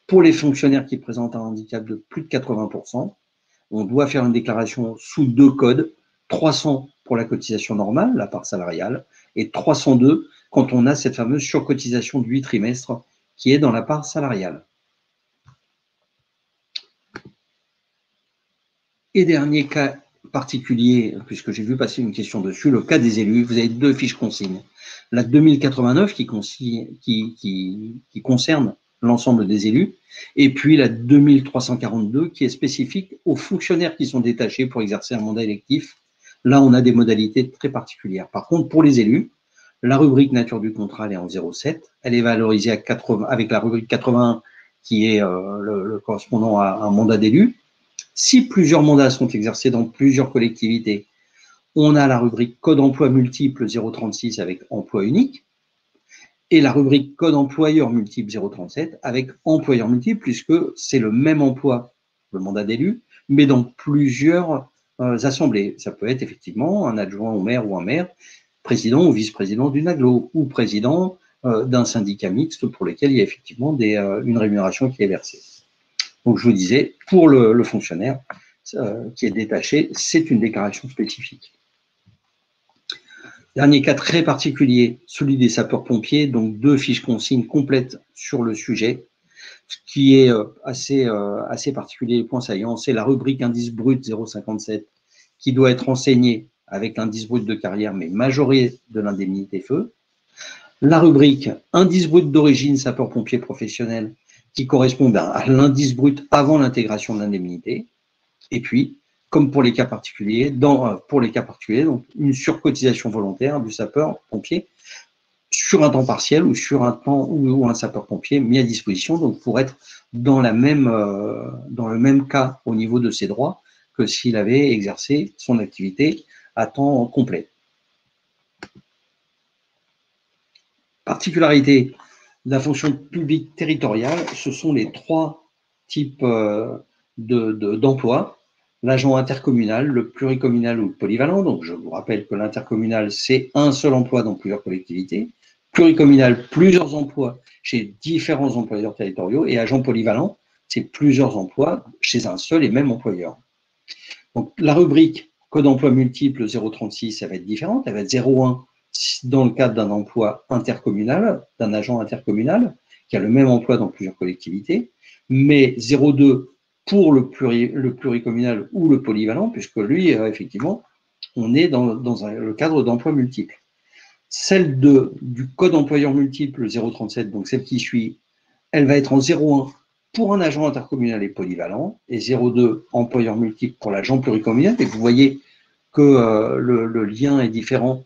pour les fonctionnaires qui présentent un handicap de plus de 80%, on doit faire une déclaration sous deux codes, 300 pour la cotisation normale, la part salariale, et 302 quand on a cette fameuse surcotisation de 8 trimestres qui est dans la part salariale. Et dernier cas particulier, puisque j'ai vu passer une question dessus, le cas des élus, vous avez deux fiches consignes. La 2089 qui concerne l'ensemble des élus, et puis la 2342 qui est spécifique aux fonctionnaires qui sont détachés pour exercer un mandat électif. Là, on a des modalités très particulières. Par contre, pour les élus, la rubrique nature du contrat, elle est en 0,7. Elle est valorisée à 80, avec la rubrique 81 qui est le correspondant à un mandat d'élu. Si plusieurs mandats sont exercés dans plusieurs collectivités, on a la rubrique code emploi multiple 036 avec emploi unique et la rubrique code employeur multiple 037 avec employeur multiple, puisque c'est le même emploi, le mandat d'élu, mais dans plusieurs assemblées. Ça peut être effectivement un adjoint au maire ou un maire, président ou vice-président d'une agglo, ou président d'un syndicat mixte pour lequel il y a effectivement une rémunération qui est versée. Donc je vous disais, pour le fonctionnaire qui est détaché, c'est une déclaration spécifique. Dernier cas très particulier, celui des sapeurs-pompiers, donc deux fiches consignes complètes sur le sujet. Ce qui est assez particulier, les points saillants, c'est la rubrique indice brut 0,57 qui doit être renseignée avec l'indice brut de carrière, mais majoré de l'indemnité feu. La rubrique indice brut d'origine sapeur-pompier professionnel qui correspond à l'indice brut avant l'intégration de l'indemnité. Et puis, comme pour les cas particuliers, donc une surcotisation volontaire du sapeur-pompier sur un temps partiel ou sur un temps où un sapeur-pompier mis à disposition, donc pour être dans le même cas au niveau de ses droits que s'il avait exercé son activité à temps complet. Particularité La fonction publique territoriale, ce sont les 3 types d'emplois. L'agent intercommunal, le pluricommunal ou le polyvalent. Donc, je vous rappelle que l'intercommunal, c'est un seul emploi dans plusieurs collectivités. Pluricommunal, plusieurs emplois chez différents employeurs territoriaux. Et agent polyvalent, c'est plusieurs emplois chez un seul et même employeur. Donc, la rubrique code emploi multiple 036, ça va être différente. Elle va être 0,1 dans le cadre d'un emploi intercommunal, d'un agent intercommunal, qui a le même emploi dans plusieurs collectivités, mais 0,2 pour le pluricommunal ou le polyvalent, puisque lui, effectivement, on est dans le cadre d'emploi multiple. Celle du code employeur multiple 037, donc celle qui suit, elle va être en 0,1 pour un agent intercommunal et polyvalent, et 0,2 employeur multiple pour l'agent pluricommunal. Et vous voyez que le lien est différent,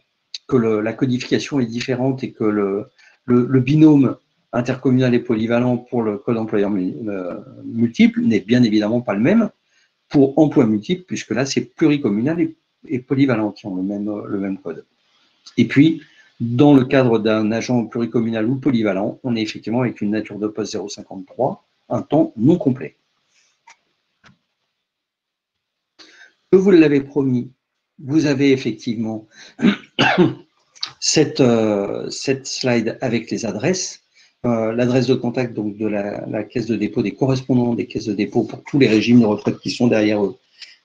que la codification est différente et que le binôme intercommunal et polyvalent pour le code employeur multiple n'est bien évidemment pas le même pour emploi multiple, puisque là, c'est pluricommunal et polyvalent qui ont le même code. Et puis, dans le cadre d'un agent pluricommunal ou polyvalent, on est effectivement avec une nature de poste 0,53, un temps non complet. Que vous l'avez promis, vous avez effectivement cette slide avec les adresses. L'adresse de contact donc, de la caisse de dépôt, des correspondants des caisses de dépôt pour tous les régimes de retraite qui sont derrière eux.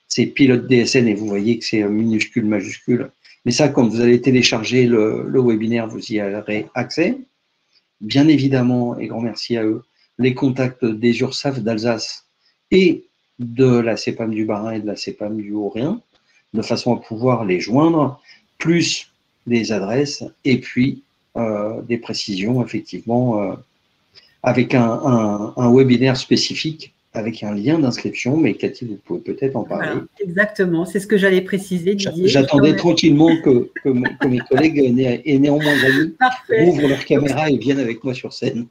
C'est pilote DSN et vous voyez que c'est minuscule, majuscule. Mais ça, quand vous allez télécharger le webinaire, vous y aurez accès. Bien évidemment, et grand merci à eux, les contacts des URSSAF d'Alsace et de la CEPAM du Bas-Rhin et de la CEPAM du Haut-Rhin, de façon à pouvoir les joindre, plus des adresses et puis des précisions, effectivement, avec un webinaire spécifique, avec un lien d'inscription, mais Cathy, vous pouvez peut-être en parler. Voilà, exactement, c'est ce que j'allais préciser, Didier. J'attendais tranquillement que mes collègues et néanmoins amis ouvrent leur caméra et viennent avec moi sur scène.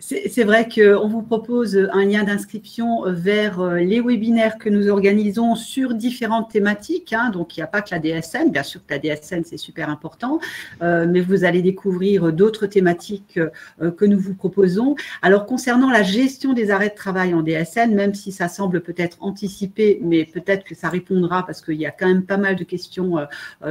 C'est vrai qu'on vous propose un lien d'inscription vers les webinaires que nous organisons sur différentes thématiques. Hein. Donc, il n'y a pas que la DSN. Bien sûr que la DSN, c'est super important, mais vous allez découvrir d'autres thématiques que nous vous proposons. Alors, concernant la gestion des arrêts de travail en DSN, même si ça semble peut-être anticipé, mais peut-être que ça répondra parce qu'il y a quand même pas mal de questions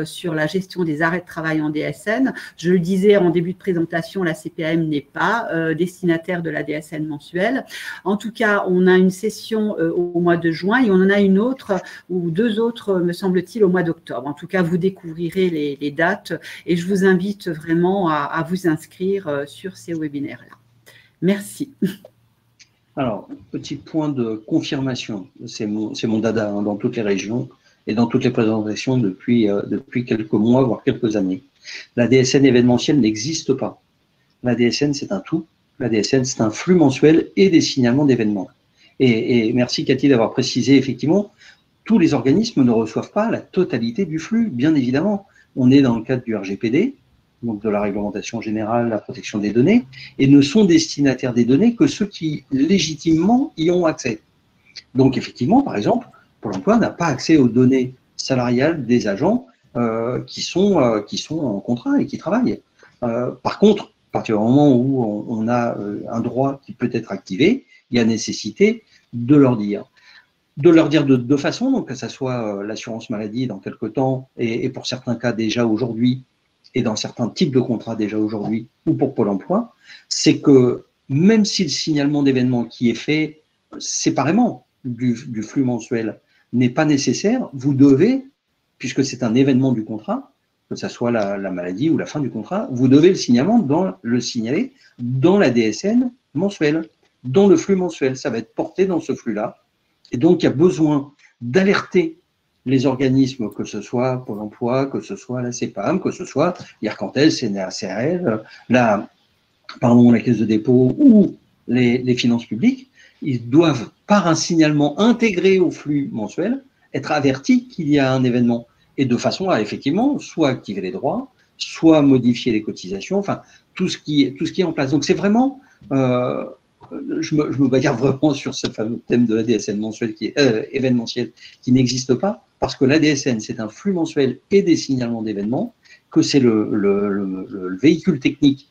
sur la gestion des arrêts de travail en DSN. Je le disais en début de présentation, la CPAM n'est pas destinataire de la DSN mensuelle. En tout cas, on a une session au mois de juin et on en a une autre ou 2 autres, me semble-t-il, au mois d'octobre. En tout cas, vous découvrirez les dates et je vous invite vraiment à vous inscrire sur ces webinaires-là. Merci. Alors, petit point de confirmation, c'est mon dada hein, dans toutes les régions et dans toutes les présentations depuis quelques mois, voire quelques années. La DSN événementielle n'existe pas. La DSN, c'est un tout. La DSN, c'est un flux mensuel et des signalements d'événements. Et merci Cathy d'avoir précisé, effectivement, tous les organismes ne reçoivent pas la totalité du flux, bien évidemment. On est dans le cadre du RGPD, donc de la réglementation générale, la protection des données, et ne sont destinataires des données que ceux qui, légitimement, y ont accès. Donc, effectivement, par exemple, Pôle emploi n'a pas accès aux données salariales des agents qui sont en contrat et qui travaillent. Par contre, à partir du moment où on a un droit qui peut être activé, il y a nécessité de leur dire. De leur dire de 2 façons, donc que ce soit l'assurance maladie dans quelque temps, et pour certains cas déjà aujourd'hui, et dans certains types de contrats déjà aujourd'hui, ou pour Pôle emploi, c'est que même si le signalement d'événement qui est fait séparément du flux mensuel n'est pas nécessaire, vous devez, puisque c'est un événement du contrat, que ce soit la maladie ou la fin du contrat, vous devez le signaler dans la DSN mensuelle, dans le flux mensuel. Ça va être porté dans ce flux-là. Et donc, il y a besoin d'alerter les organismes, que ce soit Pôle emploi, que ce soit la CEPAM, que ce soit l'IRCANTEL, CNRACRL, la Caisse de dépôt ou les finances publiques. Ils doivent, par un signalement intégré au flux mensuel, être avertis qu'il y a un événement. Et de façon à, effectivement, soit activer les droits, soit modifier les cotisations, enfin, tout ce qui est en place. Donc, c'est vraiment, je me bagarre vraiment sur ce fameux thème de l'ADSN mensuel événementiel qui n'existe pas, parce que l'ADSN, c'est un flux mensuel et des signalements d'événements, que c'est le véhicule technique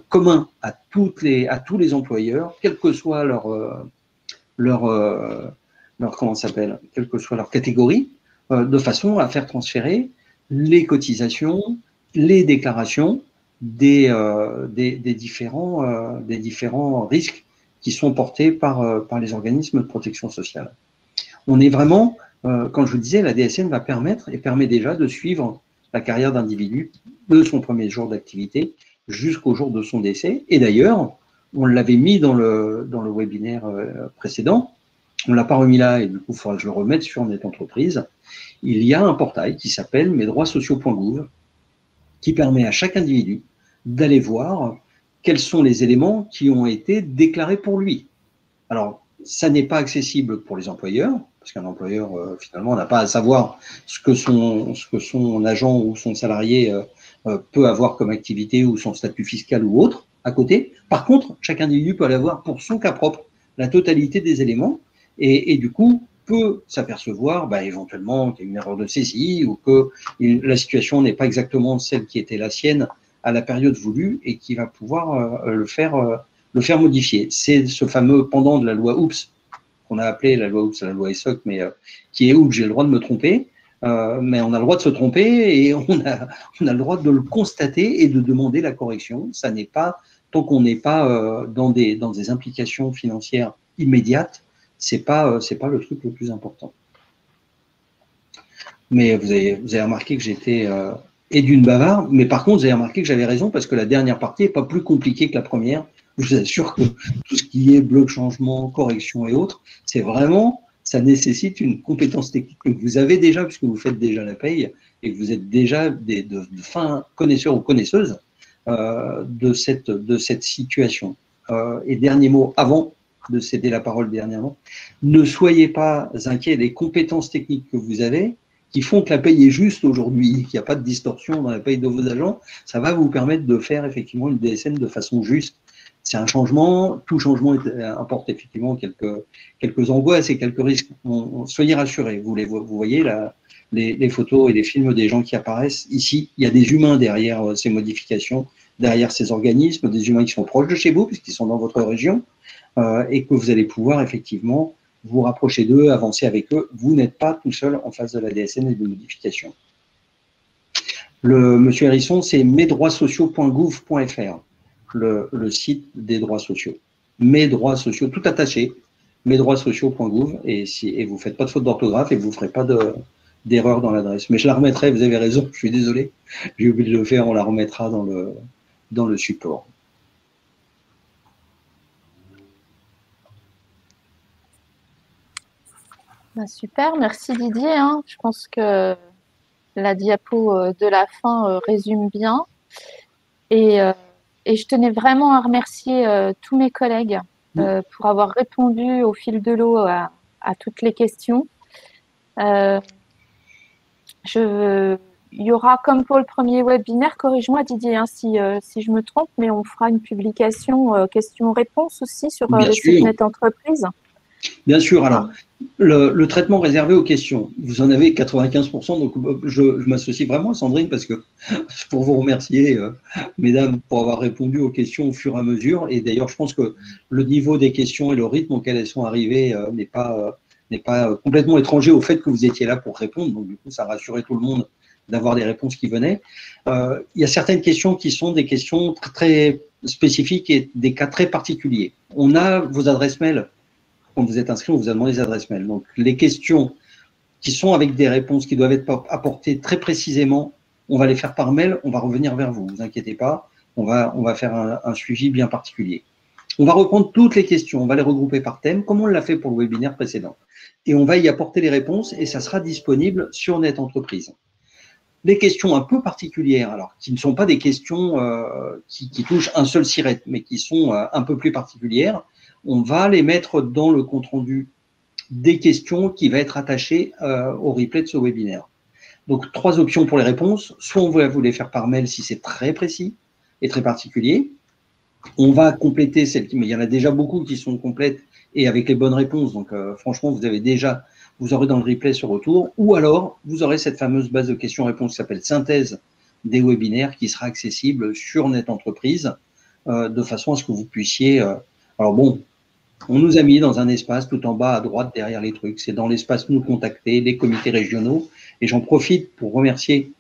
commun à tous les employeurs, quelle que soit quelle que soit leur catégorie, de façon à faire transférer les cotisations, les déclarations des différents risques qui sont portés par les organismes de protection sociale. On est vraiment, quand je vous disais, la DSN va permettre et permet déjà de suivre la carrière d'individu de son premier jour d'activité jusqu'au jour de son décès. Et d'ailleurs, on l'avait mis dans le webinaire précédent, on ne l'a pas remis là et du coup, il faudra que je le remette sur Net Entreprise. Il y a un portail qui s'appelle mesdroitssociaux.gouv qui permet à chaque individu d'aller voir quels sont les éléments qui ont été déclarés pour lui. Alors, ça n'est pas accessible pour les employeurs, parce qu'un employeur, finalement, n'a pas à savoir ce que son agent ou son salarié peut avoir comme activité ou son statut fiscal ou autre à côté. Par contre, chaque individu peut aller voir pour son cas propre la totalité des éléments et du coup, peut s'apercevoir éventuellement qu'il y a une erreur de saisie ou que la situation n'est pas exactement celle qui était la sienne à la période voulue et qui va pouvoir le faire modifier. C'est ce fameux pendant de la loi OOPS, qu'on a appelé la loi OOPS, la loi ESSOC, mais qui est où j'ai le droit de me tromper, mais on a le droit de se tromper et on a le droit de le constater et de demander la correction. Ça n'est pas, tant qu'on n'est pas dans des implications financières immédiates, c'est pas le truc le plus important. Mais vous avez remarqué que j'étais d'une bavard, mais par contre, vous avez remarqué que j'avais raison parce que la dernière partie n'est pas plus compliquée que la première. Je vous assure que tout ce qui est bloc changement, correction et autres, c'est vraiment, ça nécessite une compétence technique que vous avez déjà puisque vous faites déjà la paye et que vous êtes déjà de fins connaisseurs ou connaisseuses de cette situation. Et dernier mot avant de céder la parole dernièrement, ne soyez pas inquiets des compétences techniques que vous avez qui font que la paye est juste aujourd'hui, qu'il n'y a pas de distorsion dans la paye de vos agents, ça va vous permettre de faire effectivement une DSN de façon juste. C'est un changement, tout changement apporte effectivement quelques angoisses et quelques risques. Soyez rassurés, vous voyez les photos et les films des gens qui apparaissent. Ici, il y a des humains derrière ces modifications, derrière ces organismes, des humains qui sont proches de chez vous, puisqu'ils sont dans votre région, et que vous allez pouvoir effectivement vous rapprocher d'eux, avancer avec eux. Vous n'êtes pas tout seul en face de la DSN et de modifications. Monsieur Hérisson, c'est mesdroitssociaux.gouv.fr, le site des droits sociaux. Mes droits sociaux, tout attaché, mesdroitssociaux.gouv, et vous ne faites pas de faute d'orthographe et vous ne ferez pas d'erreur dans l'adresse. Mais je la remettrai, vous avez raison, je suis désolé, j'ai oublié de le faire, on la remettra dans le support. Super, merci Didier. Je pense que la diapo de la fin résume bien. Et je tenais vraiment à remercier tous mes collègues pour avoir répondu au fil de l'eau à toutes les questions. Il y aura, comme pour le premier webinaire, corrige-moi Didier si je me trompe, mais on fera une publication questions-réponses aussi sur le site Net Entreprise. Bien sûr, alors, le traitement réservé aux questions, vous en avez 95%, donc je m'associe vraiment à Sandrine parce que pour vous remercier, mesdames, pour avoir répondu aux questions au fur et à mesure. Et d'ailleurs, je pense que le niveau des questions et le rythme auquel elles sont arrivées n'est pas complètement étranger au fait que vous étiez là pour répondre. Donc, du coup, ça rassurait tout le monde d'avoir des réponses qui venaient. Il y a certaines questions qui sont des questions très spécifiques et des cas très particuliers. On a vos adresses mail. Quand vous êtes inscrit, on vous a demandé les adresses mail. Donc, les questions qui sont avec des réponses qui doivent être apportées très précisément, on va les faire par mail, on va revenir vers vous. Ne vous inquiétez pas, on va faire un suivi bien particulier. On va reprendre toutes les questions, on va les regrouper par thème, comme on l'a fait pour le webinaire précédent. Et on va y apporter les réponses et ça sera disponible sur Net Entreprise. Des questions un peu particulières, alors qui ne sont pas des questions qui touchent un seul SIRET, mais qui sont un peu plus particulières, on va les mettre dans le compte-rendu des questions qui va être attaché au replay de ce webinaire. Donc, 3 options pour les réponses. Soit on va vous les faire par mail si c'est très précis et très particulier. On va compléter celles qui, mais il y en a déjà beaucoup qui sont complètes et avec les bonnes réponses. Donc, franchement, vous aurez dans le replay ce retour. Ou alors, vous aurez cette fameuse base de questions-réponses qui s'appelle synthèse des webinaires qui sera accessible sur Net Entreprise de façon à ce que vous puissiez… alors bon, on nous a mis dans un espace tout en bas à droite derrière les trucs. C'est dans l'espace nous contacter, les comités régionaux. Et j'en profite pour remercier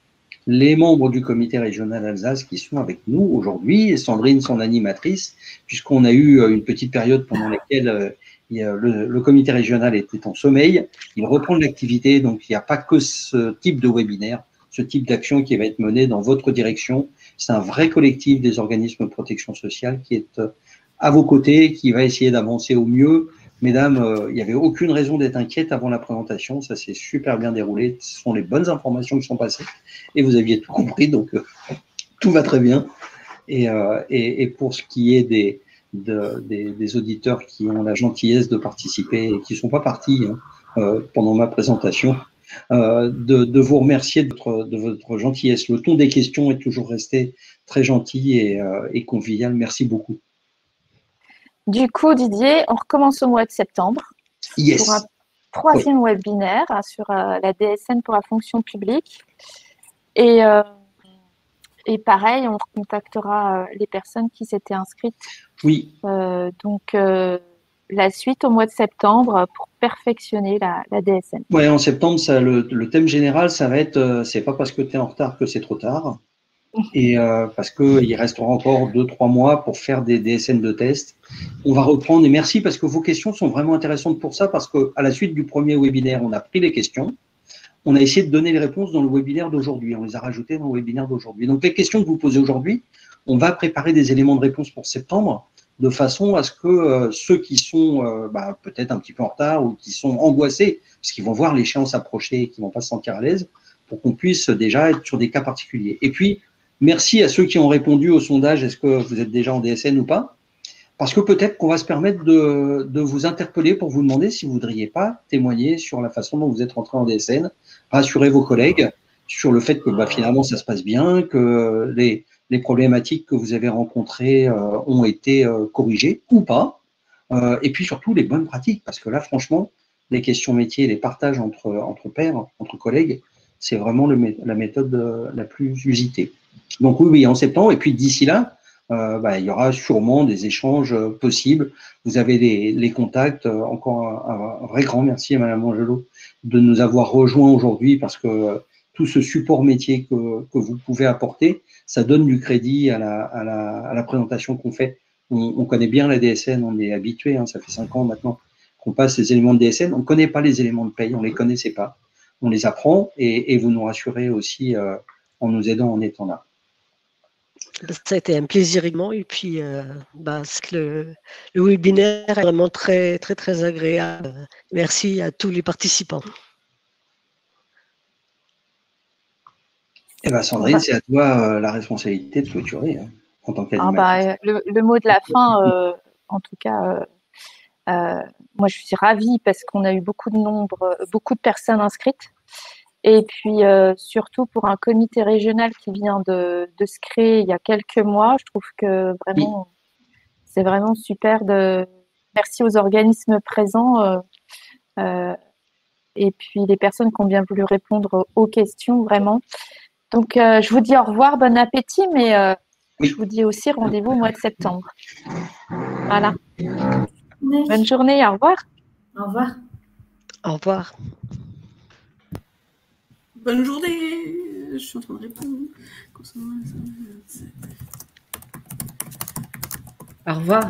les membres du comité régional Alsace qui sont avec nous aujourd'hui. Et Sandrine, son animatrice, puisqu'on a eu une petite période pendant laquelle le comité régional était en sommeil. Il reprend de l'activité, donc il n'y a pas que ce type de webinaire, ce type d'action qui va être mené dans votre direction. C'est un vrai collectif des organismes de protection sociale qui est à vos côtés, qui va essayer d'avancer au mieux. Mesdames, il n'y avait aucune raison d'être inquiète avant la présentation, ça s'est super bien déroulé, ce sont les bonnes informations qui sont passées, et vous aviez tout compris, donc tout va très bien. Et pour ce qui est des auditeurs qui ont la gentillesse de participer et qui ne sont pas partis pendant ma présentation, de vous remercier de votre gentillesse. Le ton des questions est toujours resté très gentil et convivial. Merci beaucoup. Du coup, Didier, on recommence au mois de septembre Yes. pour un troisième webinaire sur la DSN pour la fonction publique. Et pareil, on recontactera les personnes qui s'étaient inscrites. Oui. Donc, la suite au mois de septembre pour perfectionner la DSN. Oui, en septembre, ça, le thème général, ça va être c'est pas parce que tu es en retard que c'est trop tard. Et parce qu'il restera encore 2-3 mois pour faire des DSN de test. On va reprendre, et merci parce que vos questions sont vraiment intéressantes pour ça, parce qu'à la suite du premier webinaire, on a pris les questions, on a essayé de donner les réponses dans le webinaire d'aujourd'hui, on les a rajoutées dans le webinaire d'aujourd'hui. Donc les questions que vous posez aujourd'hui, on va préparer des éléments de réponse pour septembre, de façon à ce que ceux qui sont peut-être un petit peu en retard ou qui sont angoissés, parce qu'ils vont voir l'échéance approcher et qui ne vont pas se sentir à l'aise, pour qu'on puisse déjà être sur des cas particuliers. Et puis, merci à ceux qui ont répondu au sondage, est-ce que vous êtes déjà en DSN ou pas? Parce que peut-être qu'on va se permettre de vous interpeller pour vous demander si vous ne voudriez pas témoigner sur la façon dont vous êtes rentré en DSN, rassurer vos collègues sur le fait que finalement ça se passe bien, que les problématiques que vous avez rencontrées ont été corrigées ou pas, et puis surtout les bonnes pratiques, parce que là franchement, les questions métiers, les partages entre pairs, entre collègues, c'est vraiment la méthode la plus usitée. Donc oui, en septembre, et puis d'ici là, il y aura sûrement des échanges possibles. Vous avez les contacts. Encore un vrai grand merci à Madame Angelot de nous avoir rejoints aujourd'hui, parce que tout ce support métier que vous pouvez apporter, ça donne du crédit à la présentation qu'on fait. On connaît bien la DSN, on est habitué, ça fait 5 ans maintenant qu'on passe les éléments de DSN. On ne connaît pas les éléments de paye, on ne les connaissait pas. On les apprend et vous nous rassurez aussi en nous aidant en étant là. Ça a été un plaisir également. Et puis, le webinaire est vraiment très, très, très agréable. Merci à tous les participants. Eh bien, Sandrine, c'est à toi la responsabilité de clôturer en tant qu'animatrice. Le mot de la fin, en tout cas, moi je suis ravie parce qu'on a eu beaucoup de personnes inscrites. Et puis surtout pour un comité régional qui vient de se créer il y a quelques mois, je trouve que vraiment c'est vraiment super. Merci aux organismes présents et puis les personnes qui ont bien voulu répondre aux questions, vraiment. Donc je vous dis au revoir, bon appétit, mais je vous dis aussi rendez-vous au mois de septembre. Voilà. Oui. Bonne journée, au revoir. Au revoir. Au revoir. Bonne journée. Je suis en train de répondre. Au revoir.